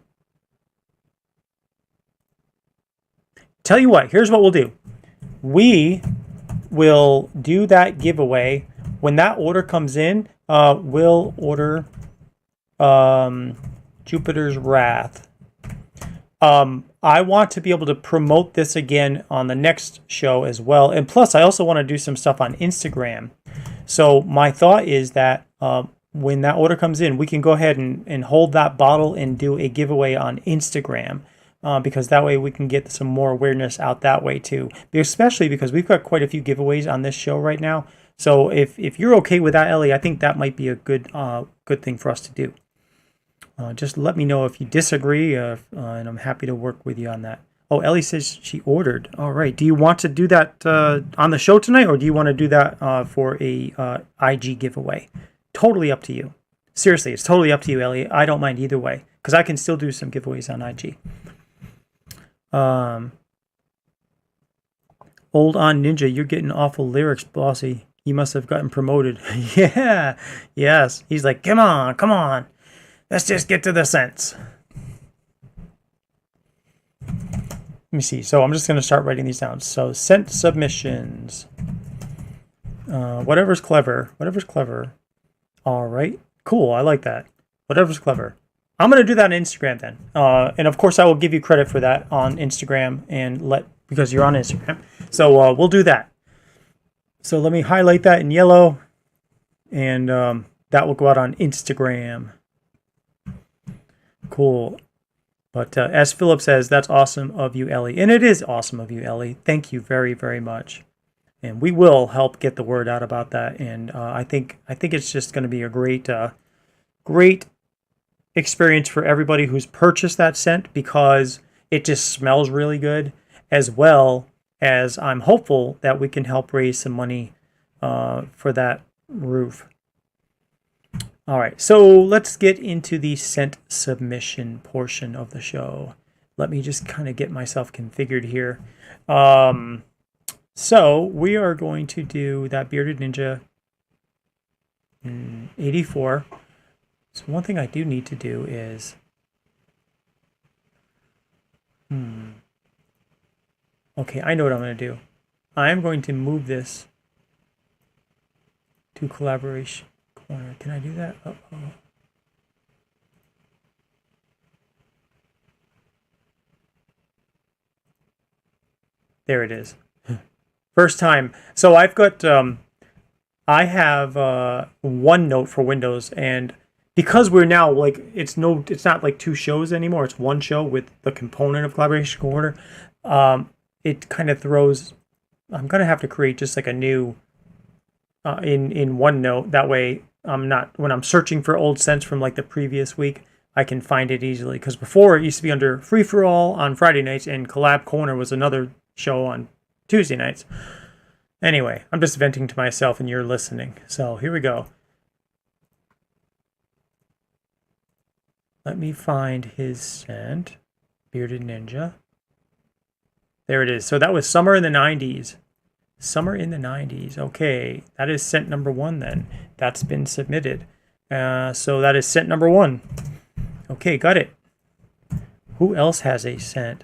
you what, here's what we'll do. We will do that giveaway. When that order comes in, we'll order Jupiter's Wrath. I want to be able to promote this again on the next show as well. And plus, I also want to do some stuff on Instagram. So my thought is that when that order comes in, we can go ahead and hold that bottle and do a giveaway on Instagram. Because that way we can get some more awareness out that way too. Especially because we've got quite a few giveaways on this show right now. So if you're okay with that, Ellie, I think that might be a good thing for us to do. Just let me know if you disagree, and I'm happy to work with you on that. Oh, Ellie says she ordered. All right. Do you want to do that on the show tonight, or do you want to do that for a IG giveaway? Totally up to you. Seriously, it's totally up to you, Ellie. I don't mind either way, because I can still do some giveaways on IG. Old on Ninja, you're getting awful lyrics, bossy. You must have gotten promoted. Yeah. Yes. He's like, come on. Let's just get to the sense. Let me see. So I'm just going to start writing these down. So sent submissions. Whatever's clever. All right. Cool. I like that. Whatever's clever. I'm going to do that on Instagram then. And of course, I will give you credit for that on Instagram because you're on Instagram. So we'll do that. So let me highlight that in yellow. And that will go out on Instagram. Cool. But as Philip says, that's awesome of you, Ellie. And it is awesome of you, Ellie. Thank you very, very much. And we will help get the word out about that. And I think it's just going to be a great experience for everybody who's purchased that scent, because it just smells really good, as well as I'm hopeful that we can help raise some money for that roof. All right, so let's get into the scent submission portion of the show. Let me just kind of get myself configured here. So we are going to do that Bearded Ninja 84. So one thing I do need to do is... Okay, I know what I'm going to do. I'm going to move this to collaboration corner. Can I do that? Uh-oh. There it is. First time. So I've got... I have OneNote for Windows, and because we're now like it's not like 2 shows anymore. It's 1 show with the component of collaboration corner. It kind of throws I'm gonna have to create just like a new in OneNote. That way, I'm not when I'm searching for old scents from like the previous week, I can find it easily. Because before it used to be under Free for All on Friday nights, and Collab Corner was another show on Tuesday nights. Anyway, I'm just venting to myself, and you're listening. So here we go. Let me find his scent. Bearded Ninja. There it is. So that was Summer in the 90s. Summer in the 90s. Okay, that is scent number 1 then. That's been submitted. So that is scent number 1. Okay, got it. Who else has a scent?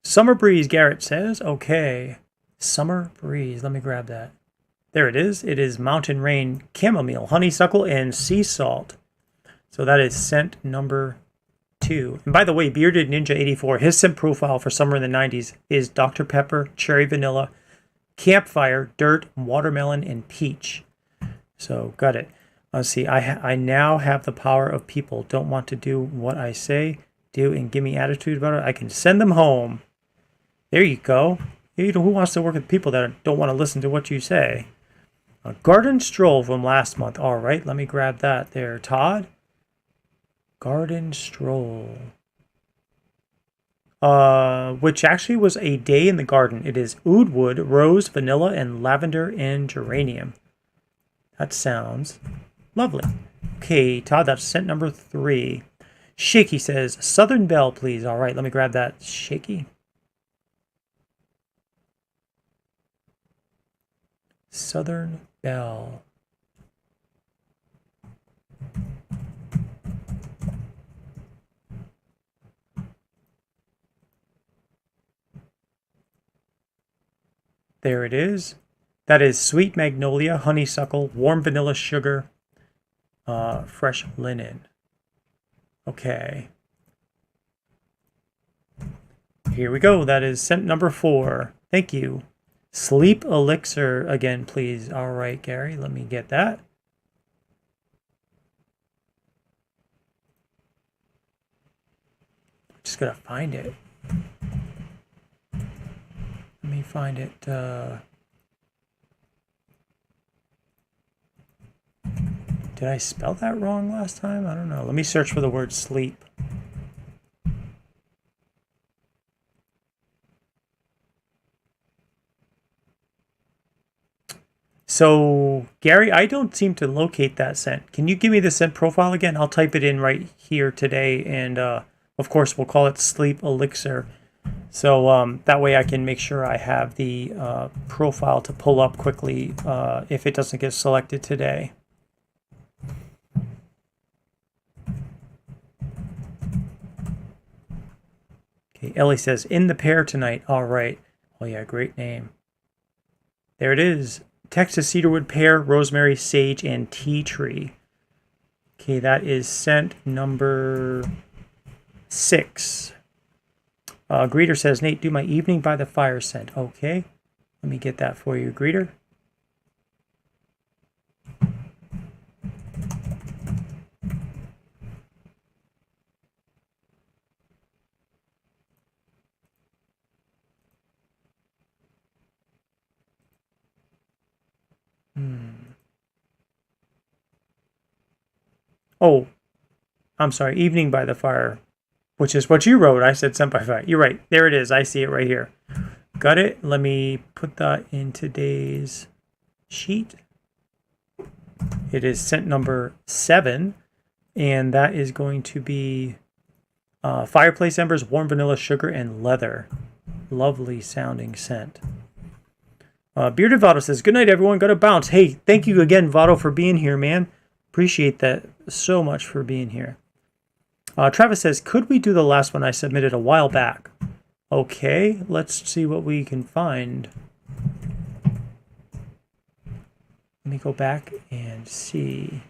Summer Breeze, Garrett says. Okay. Summer Breeze. Let me grab that. There it is. It is Mountain Rain, Chamomile, Honeysuckle, and Sea Salt. So that is scent number 2. And by the way, Bearded Ninja 84, his scent profile for summer in the 90s is Dr. Pepper, Cherry Vanilla, Campfire, Dirt, Watermelon, and Peach. So got it. Let's see. I now have the power of people. Don't want to do what I say, do, and give me attitude about it. I can send them home. There you go. You know, who wants to work with people that don't want to listen to what you say? A Garden Stroll from last month. All right, let me grab that there. Todd? Garden Stroll. Which actually was a day in the garden. It is oud wood, rose, vanilla, and lavender and geranium. That sounds lovely. Okay, Todd, that's scent number 3. Shaky says, Southern Belle, please. All right, let me grab that. Shaky. Southern Belle. There it is. That is Sweet Magnolia, Honeysuckle, Warm Vanilla Sugar, Fresh Linen. Okay. Here we go. That is scent number 4. Thank you. Sleep Elixir again, please. All right, Gary, let me get that. Just gotta find it. Let me find it. Did I spell that wrong last time? I don't know. Let me search for the word sleep. So, Gary, I don't seem to locate that scent. Can you give me the scent profile again? I'll type it in right here today, and of course, we'll call it Sleep Elixir. So that way I can make sure I have the profile to pull up quickly if it doesn't get selected today. Okay, Ellie says, in the pair tonight. All right. Oh, yeah, great name. There it is. Texas cedarwood pear, rosemary, sage, and tea tree. Okay, that is scent number 6. Greeter says, Nate, do my evening by the fire scent. Okay, let me get that for you, Greeter. Oh, I'm sorry, evening by the fire, which is what you wrote. I said scent by fire. You're right. There it is. I see it right here. Got it. Let me put that in today's sheet. It is scent number 7, and that is going to be Fireplace Embers, Warm Vanilla Sugar, and Leather. Lovely sounding scent. Bearded Votto says, good night, everyone. Gotta bounce. Hey, thank you again, Votto, for being here, man. Appreciate that so much for being here. Travis says, could we do the last one I submitted a while back? Okay, let's see what we can find. Let me go back and see.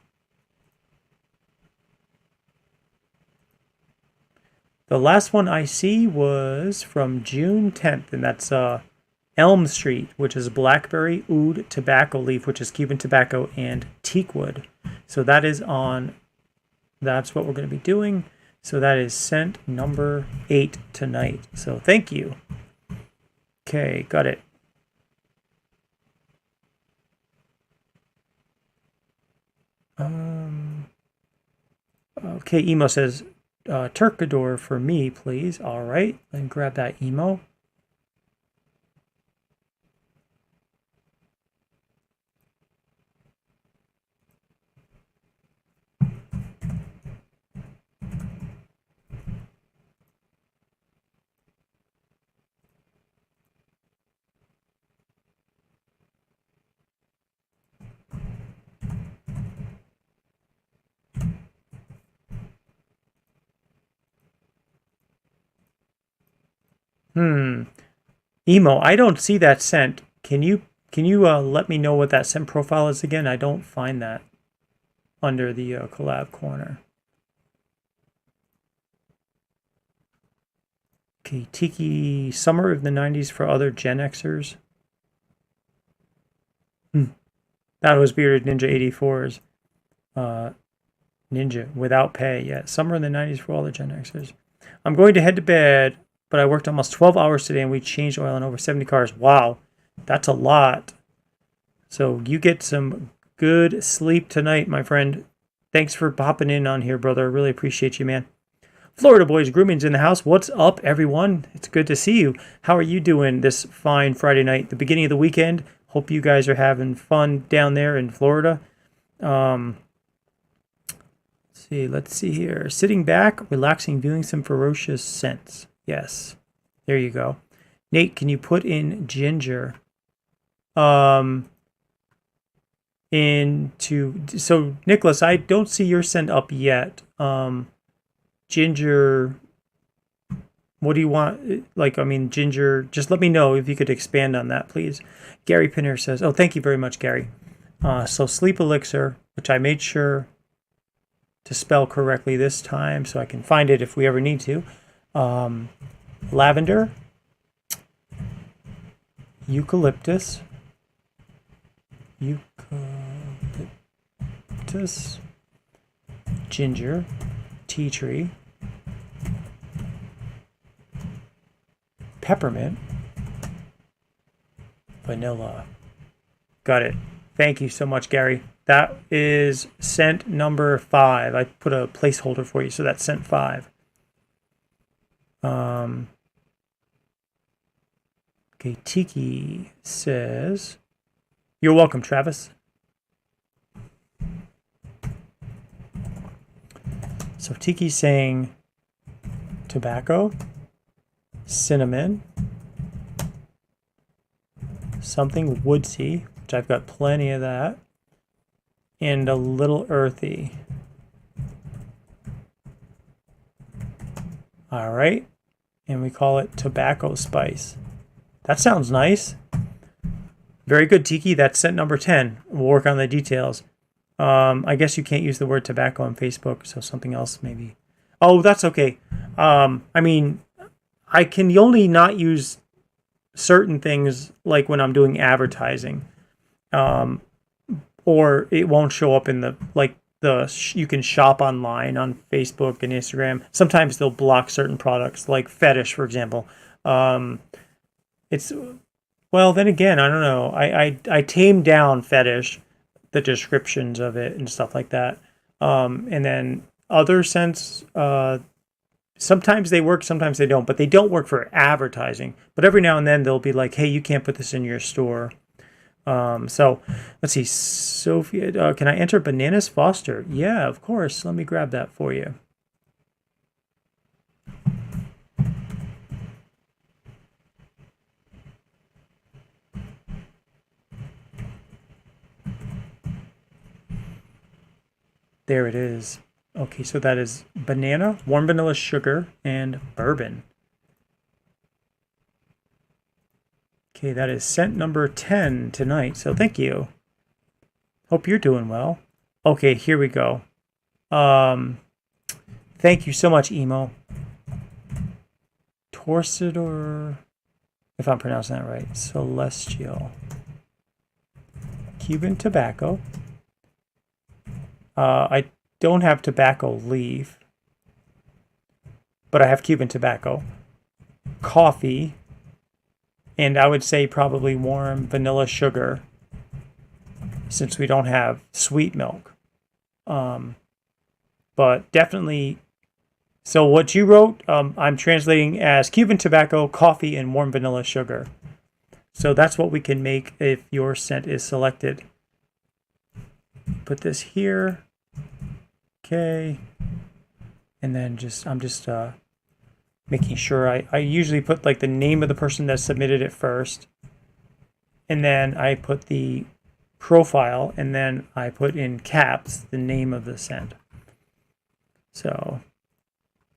The last one I see was from June 10th, and that's Elm Street, which is blackberry, oud, tobacco leaf, which is Cuban tobacco, and teakwood. So that is on that's what we're going to be doing. So that is scent number 8 tonight. So thank you. Okay, got it. Okay, Emo says, Turkador for me, please. All right, then grab that Emo. Emo, I don't see that scent. Can you let me know what that scent profile is again? I don't find that under the collab corner. Okay, Tiki Summer of the 90s for other Gen Xers. That was Bearded Ninja 84's Ninja without pay. Yeah, Summer in the 90s for all the Gen Xers. I'm going to head to bed, but I worked almost 12 hours today and we changed oil on over 70 cars. Wow, that's a lot. So you get some good sleep tonight, my friend. Thanks for popping in on here, brother. I really appreciate you, man. Florida Boys Grooming's in the house. What's up, everyone? It's good to see you. How are you doing this fine Friday night, the beginning of the weekend? Hope you guys are having fun down there in Florida. Let's see here. Sitting back, relaxing, viewing some ferocious scents. Yes. There you go. Nate, can you put in ginger? So Nicholas, I don't see your scent up yet. Ginger, what do you want? Ginger, just let me know if you could expand on that, please. Gary Pinner says, oh, thank you very much, Gary. So Sleep Elixir, which I made sure to spell correctly this time so I can find it if we ever need to. Lavender, Eucalyptus, ginger, tea tree, peppermint, vanilla. Got it. Thank you so much, Gary. That is scent number 5. I put a placeholder for you, so that's scent 5. Okay, Tiki says, you're welcome, Travis. So Tiki's saying tobacco, cinnamon, something woodsy, which I've got plenty of that, and a little earthy. All right, and we call it tobacco spice. That sounds nice. Very good, Tiki. That's scent number 10. We'll work on the details. I guess you can't use the word tobacco on Facebook, so something else maybe. Oh, that's okay. I can only not use certain things like when I'm doing advertising. Or it won't show up in you can shop online on Facebook and Instagram. Sometimes they'll block certain products, like Fetish, for example. Then again, I don't know. I tamed down Fetish, the descriptions of it and stuff like that. And then other scents, sometimes they work, sometimes they don't, but they don't work for advertising. But every now and then they'll be like, hey, you can't put this in your store. So let's see, Sophia, can I enter Bananas Foster? Yeah, of course. Let me grab that for you. There it is. Okay, so that is banana, warm vanilla sugar, and bourbon. Okay, that is scent number 10 tonight, so thank you. Hope you're doing well. Okay, here we go. Thank you so much, Emo. Torcidor, if I'm pronouncing that right, Celestial. Cuban tobacco. I don't have tobacco leaf, but I have Cuban tobacco, coffee, and I would say probably warm vanilla sugar, since we don't have sweet milk. But definitely, so what you wrote, I'm translating as Cuban tobacco, coffee, and warm vanilla sugar. So that's what we can make if your scent is selected. Put this here. Okay. And then I'm just making sure I usually put like the name of the person that submitted it first. And then I put the profile, and then I put in caps the name of the scent. So,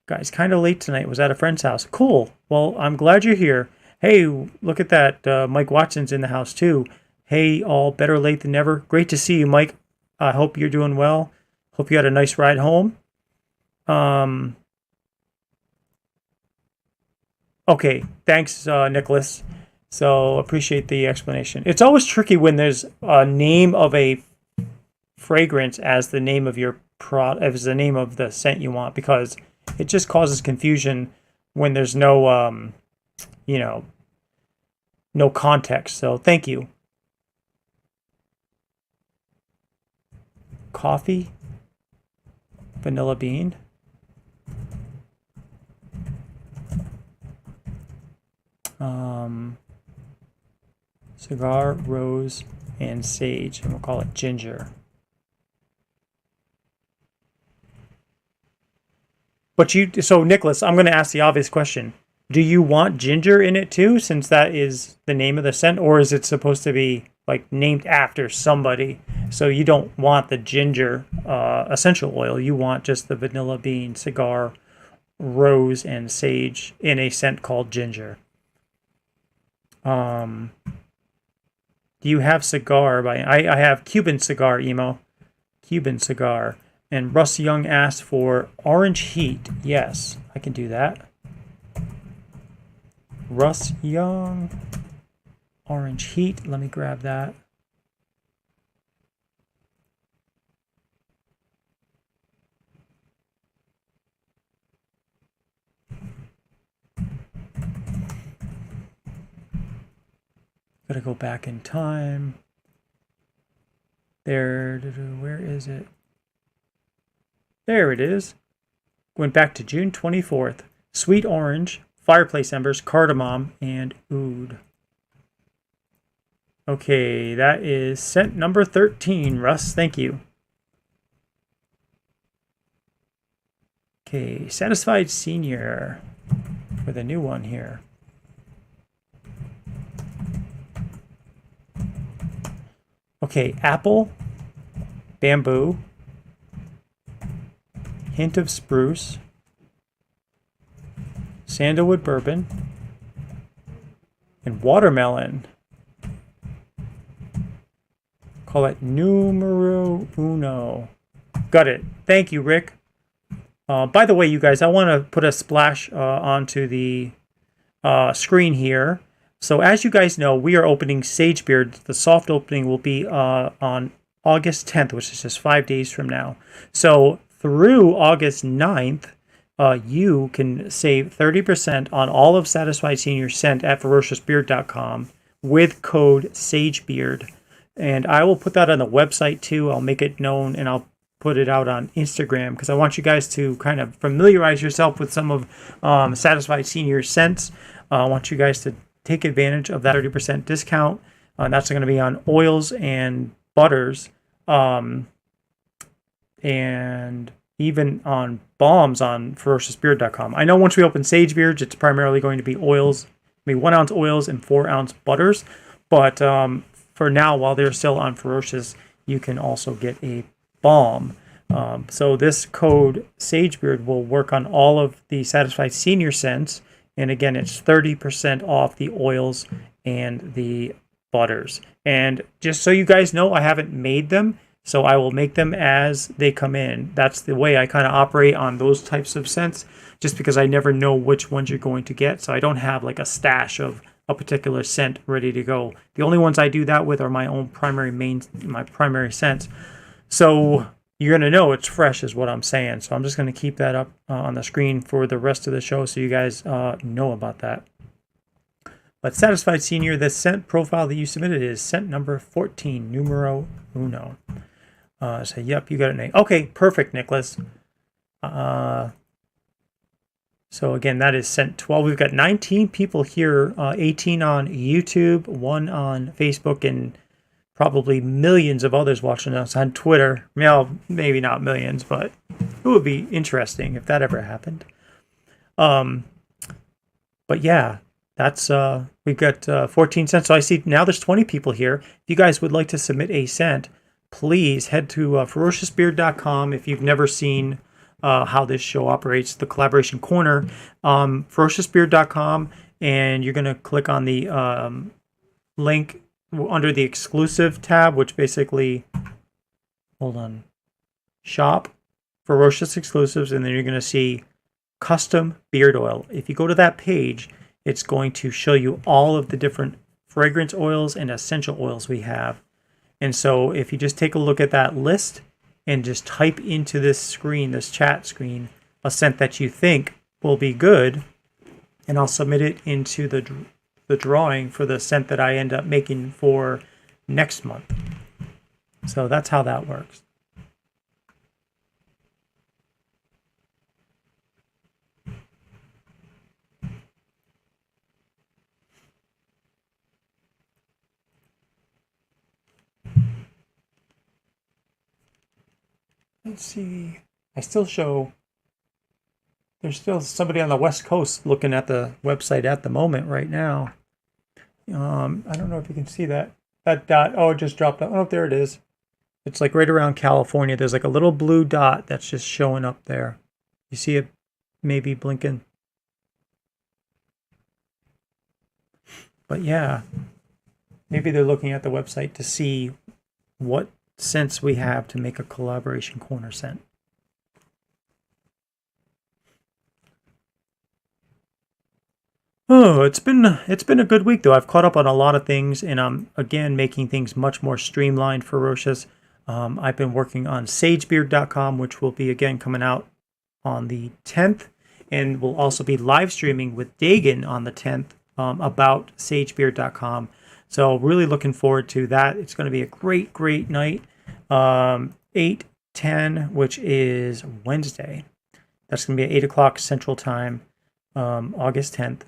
guys, kind of late tonight. Was at a friend's house. Cool. Well, I'm glad you're here. Hey, look at that. Mike Watson's in the house too. Hey, all, better late than never. Great to see you, Mike. I hope you're doing well. Hope you had a nice ride home. Okay, thanks, Nicholas. So appreciate the explanation. It's always tricky when there's a name of a fragrance as the name of your as the name of the scent you want, because it just causes confusion when there's no no context. So thank you. Coffee, vanilla bean. Cigar, rose, and sage, and we'll call it ginger. But so Nicholas, I'm going to ask the obvious question. Do you want ginger in it too, since that is the name of the scent, or is it supposed to be like named after somebody? So you don't want the ginger essential oil. You want just the vanilla bean, cigar, rose, and sage in a scent called ginger. Do you have cigar by? I have Cuban cigar, emo. Cuban cigar. And Russ Young asked for orange heat. Yes, I can do that. Russ Young, orange heat. Let me grab that. Gotta go back in time. There, where is it? There it is. Went back to June 24th. Sweet orange, fireplace embers, cardamom, and oud. Okay, that is scent number 13, Russ. Thank you. Okay, Satisfied Senior with a new one here. Okay, apple, bamboo, hint of spruce, sandalwood bourbon, and watermelon. Call it numero uno. Got it. Thank you, Rick. By the way, you guys, I want to put a splash onto the screen here. So as you guys know, we are opening Sagebeard. The soft opening will be on August 10th, which is just 5 days from now. So through August 9th, you can save 30% on all of Satisfied Senior scent at ferociousbeard.com with code SAGEBEARD. And I will put that on the website too. I'll make it known, and I'll put it out on Instagram, because I want you guys to kind of familiarize yourself with some of Satisfied Senior scents. I want you guys to take advantage of that 30% discount. That's going to be on oils and butters, and even on balms on ferociousbeard.com. I know once we open Sagebeards, it's primarily going to be oils, maybe 1 ounce oils and 4 ounce butters. But for now, while they're still on Ferocious, you can also get a balm. So this code Sagebeard will work on all of the Satisfied Senior scents. And again, it's 30% off the oils and the butters. And just so you guys know, I haven't made them, so I will make them as they come in. That's the way I kind of operate on those types of scents, just because I never know which ones you're going to get. So I don't have like a stash of a particular scent ready to go. The only ones I do that with are my own primary scents. So you're going to know it's fresh is what I'm saying. So I'm just going to keep that up on the screen for the rest of the show so you guys know about that. But Satisfied Senior, the scent profile that you submitted is scent number 14, numero uno. So, yep, you got it, Nate. Okay, perfect, Nicholas. So, again, that is scent 12. We've got 19 people here, 18 on YouTube, 1 on Facebook, and probably millions of others watching us on Twitter. Well, maybe not millions, but it would be interesting if that ever happened. But yeah, that's we've got 14 cents. So I see now there's 20 people here. If you guys would like to submit a scent, please head to ferociousbeard.com. If you've never seen how this show operates, the collaboration corner, ferociousbeard.com, and you're going to click on the link under the exclusive tab, which basically, hold on, shop, Ferocious exclusives, and then you're going to see custom beard oil. If you go to that page, it's going to show you all of the different fragrance oils and essential oils we have. And so if you just take a look at that list and just type into this screen, this chat screen, a scent that you think will be good, and I'll submit it into the drawing for the scent that I end up making for next month. So that's how that works. Let's see. There's still somebody on the West Coast looking at the website at the moment right now. I don't know if you can see that dot. Oh, it just dropped. Oh, there it is. It's like right around California. There's like a little blue dot that's just showing up there. You see it maybe blinking? But yeah, maybe they're looking at the website to see what scents we have to make a collaboration corner scent. Oh, it's been a good week though. I've caught up on a lot of things, and I'm again making things much more streamlined, ferocious. I've been working on sagebeard.com, which will be again coming out on the 10th, and we'll also be live streaming with Dagan on the 10th about sagebeard.com. So really looking forward to that. It's going to be a great night. 8/10, which is Wednesday. That's going to be at 8 o'clock Central Time, August 10th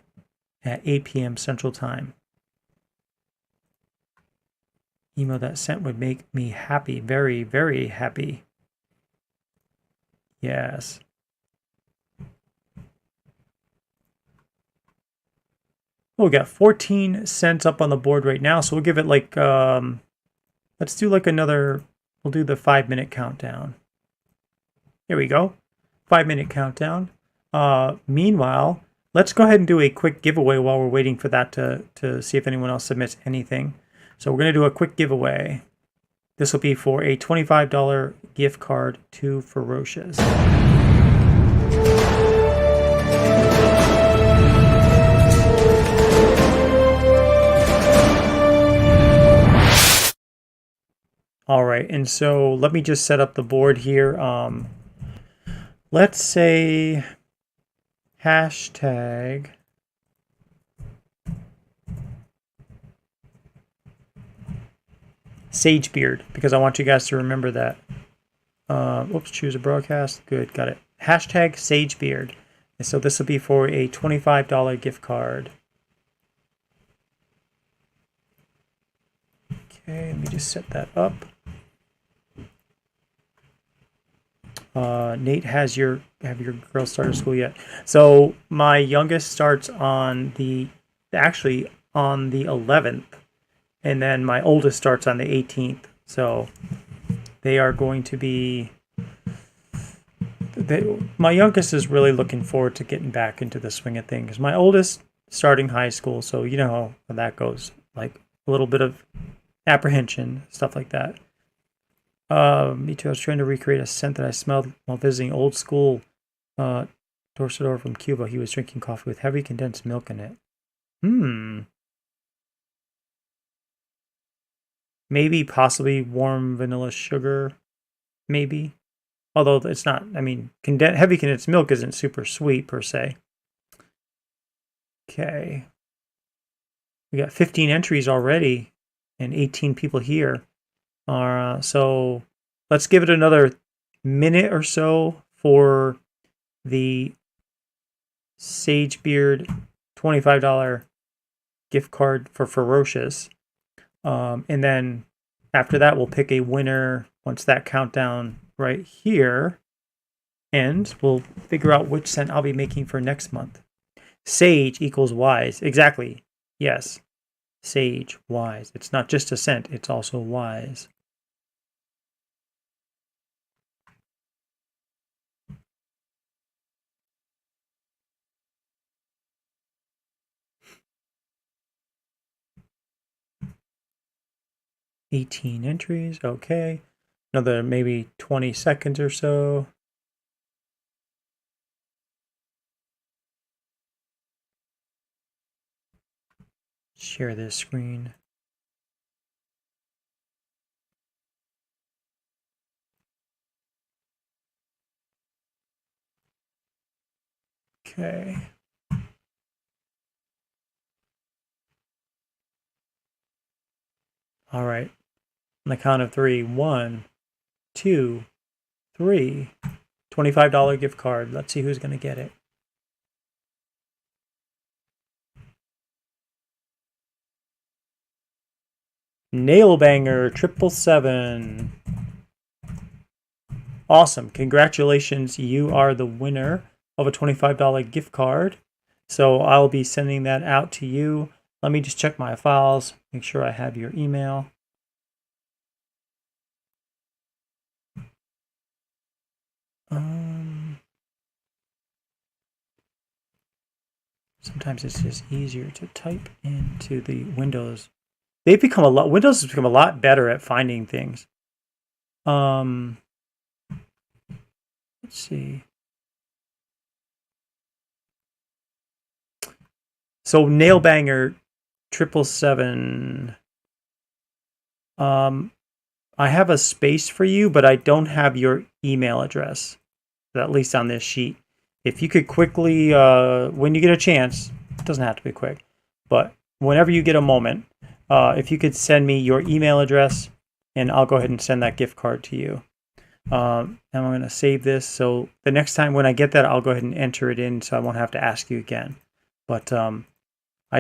at 8 p.m. Central Time. Email that scent would make me happy. Very, very happy. Yes. Oh, we got 14 cents up on the board right now, so we'll give it like, let's do like another, we'll do the 5-minute countdown. Here we go. 5-minute countdown. Meanwhile, let's go ahead and do a quick giveaway while we're waiting for that to see if anyone else submits anything. So we're going to do a quick giveaway. This will be for a $25 gift card to Ferocious. All right, and so let me just set up the board here. Let's say hashtag Sagebeard, because I want you guys to remember that. Oops, choose a broadcast. Good, got it. Hashtag Sagebeard. And so this will be for a $25 gift card. Okay, let me just set that up. Nate, have your girls started school yet? So my youngest starts on the 11th, and then my oldest starts on the 18th. So they are going to be. My youngest is really looking forward to getting back into the swing of things. My oldest starting high school, so you know how that goes. Like a little bit of apprehension, stuff like that. Me too. I was trying to recreate a scent that I smelled while visiting old school Torcedor from Cuba. He was drinking coffee with heavy condensed milk in it. Maybe possibly warm vanilla sugar. Maybe. Although it's not, I mean, heavy condensed milk isn't super sweet per se. Okay. We got 15 entries already and 18 people here. So let's give it another minute or so for the Sagebeard $25 gift card for Ferocious. And then after that, we'll pick a winner once that countdown right here ends. We'll figure out which scent I'll be making for next month. Sage equals wise. Exactly. Yes. Sage, wise. It's not just a scent, it's also wise. $18 entries. Okay. Another maybe 20 seconds or so. Share this screen. Okay. All right. On the count of 3. 1, 2, 3. $25 gift card. Let's see who's going to get it. Nailbanger 777. Awesome. Congratulations. You are the winner of a $25 gift card. So I'll be sending that out to you. Let me just check my files, make sure I have your email. Sometimes it's just easier to type into the Windows. Windows has become a lot better at finding things. Let's see. So Nailbanger 777. I have a space for you, but I don't have your email address, at least on this sheet. If you could quickly, when you get a chance, it doesn't have to be quick, but whenever you get a moment, if you could send me your email address, and I'll go ahead and send that gift card to you. And I'm going to save this, so the next time when I get that, I'll go ahead and enter it in, so I won't have to ask you again. But I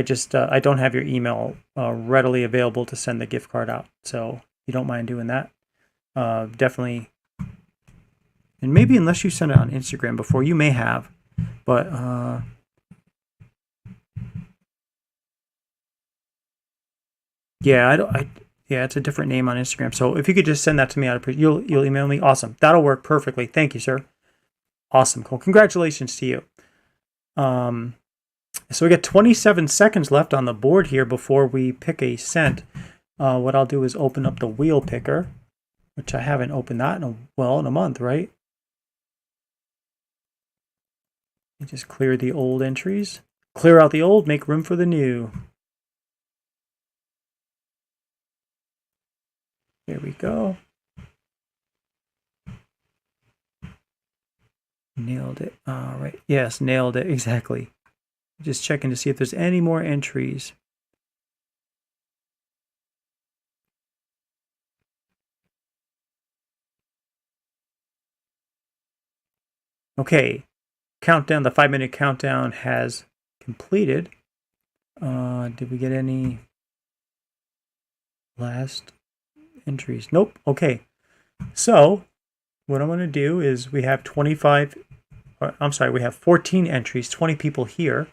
don't have your email readily available to send the gift card out, so if you don't mind doing that, definitely. And maybe unless you sent it on Instagram before, you may have, but yeah, yeah, it's a different name on Instagram. So if you could just send that to me, I'd appreciate. You'll email me. Awesome, that'll work perfectly. Thank you, sir. Awesome, cool. Congratulations to you. So we got 27 seconds left on the board here before we pick a scent. What I'll do is open up the wheel picker, which I haven't opened that in a month, right? You just clear the old entries. Clear out the old, make room for the new. There we go. Nailed it. All right. Yes, nailed it. Exactly. Just checking to see if there's any more entries. Okay. Countdown, the 5-minute countdown has completed. Did we get any last entries? Nope. Okay. So what I'm going to do is we have 14 entries, 20 people here.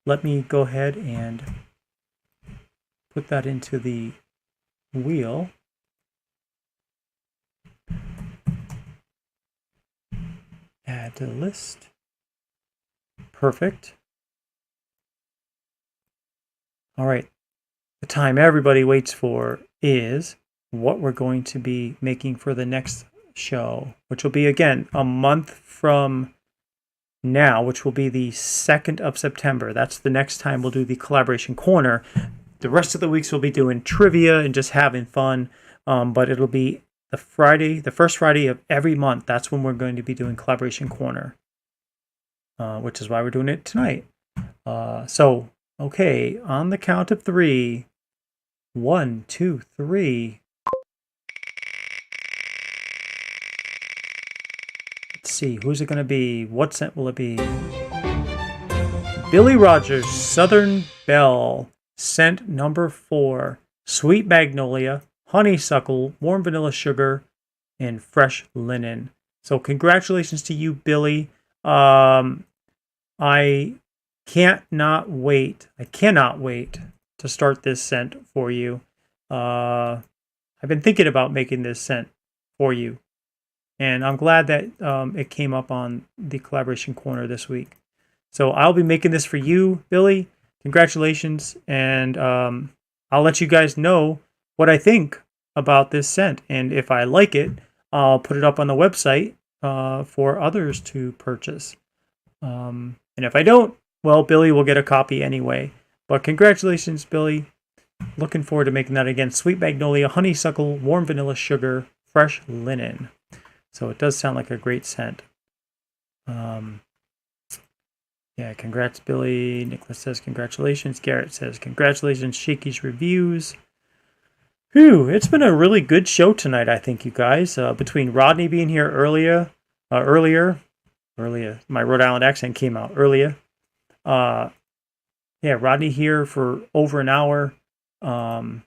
Let me go ahead and put that into the wheel. Add to the list. Perfect. All right. The time everybody waits for is what we're going to be making for the next show, which will be, again, a month from now, which will be the 2nd of September. That's the next time we'll do the collaboration corner. The rest of the weeks we'll be doing trivia and just having fun, but it'll be the first Friday of every month, that's when we're going to be doing Collaboration Corner, which is why we're doing it tonight. So, okay, on the count of 3. 1, 2, 3. Let's see, who's it going to be? What scent will it be? Billy Rogers, Southern Belle, scent number 4. Sweet Magnolia, Honeysuckle, Warm Vanilla Sugar, and Fresh Linen. So congratulations to you, Billy. I cannot wait to start this scent for you. I've been thinking about making this scent for you, and I'm glad that it came up on the Collaboration Corner this week. So I'll be making this for you, Billy. Congratulations, and I'll let you guys know what I think about this scent, and if I like it, I'll put it up on the website for others to purchase. And if I don't, well, Billy will get a copy anyway. But congratulations, Billy. Looking forward to making that again. Sweet Magnolia, Honeysuckle, Warm Vanilla Sugar, Fresh Linen. So it does sound like a great scent. Yeah, congrats, Billy. Nicholas says congratulations. Garrett says congratulations. Shaky's reviews. Whew, it's been a really good show tonight, I think, you guys. Between Rodney being here earlier, my Rhode Island accent came out earlier. Yeah, Rodney here for over an hour. And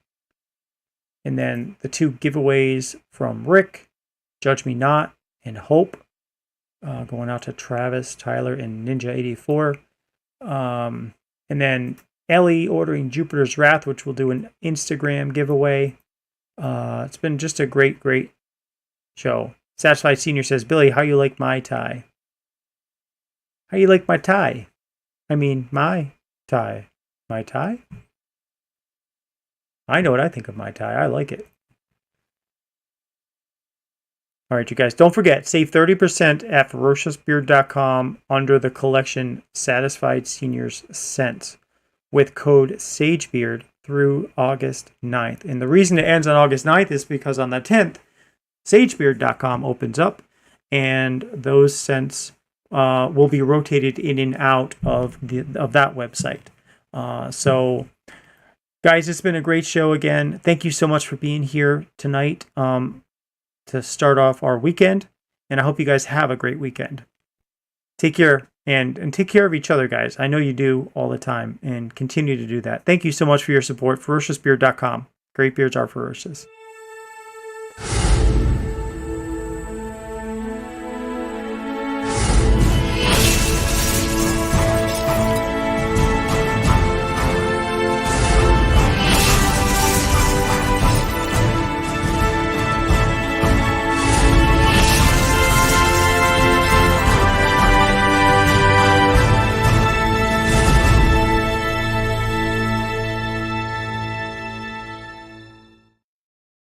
then the 2 giveaways from Rick, Judge Me Not, and Hope. Going out to Travis, Tyler, and Ninja84. And then Ellie ordering Jupiter's Wrath, which will do an Instagram giveaway. It's been just a great, great show. Satisfied Senior says, Billy, how you like my tie? How you like my tie? I mean, my tie. My tie? I know what I think of my tie. I like it. All right, you guys, don't forget, save 30% at ferociousbeard.com under the collection Satisfied Seniors Scents with code SAGEBEARD through August 9th. And the reason it ends on August 9th is because on the 10th, sagebeard.com opens up, and those scents will be rotated in and out of that website. So, guys, it's been a great show again. Thank you so much for being here tonight. To start off our weekend, and I hope you guys have a great weekend. Take care, and take care of each other, guys. I know you do all the time, and continue to do that. Thank you so much for your support. FerociousBeard.com. Great beards are ferocious.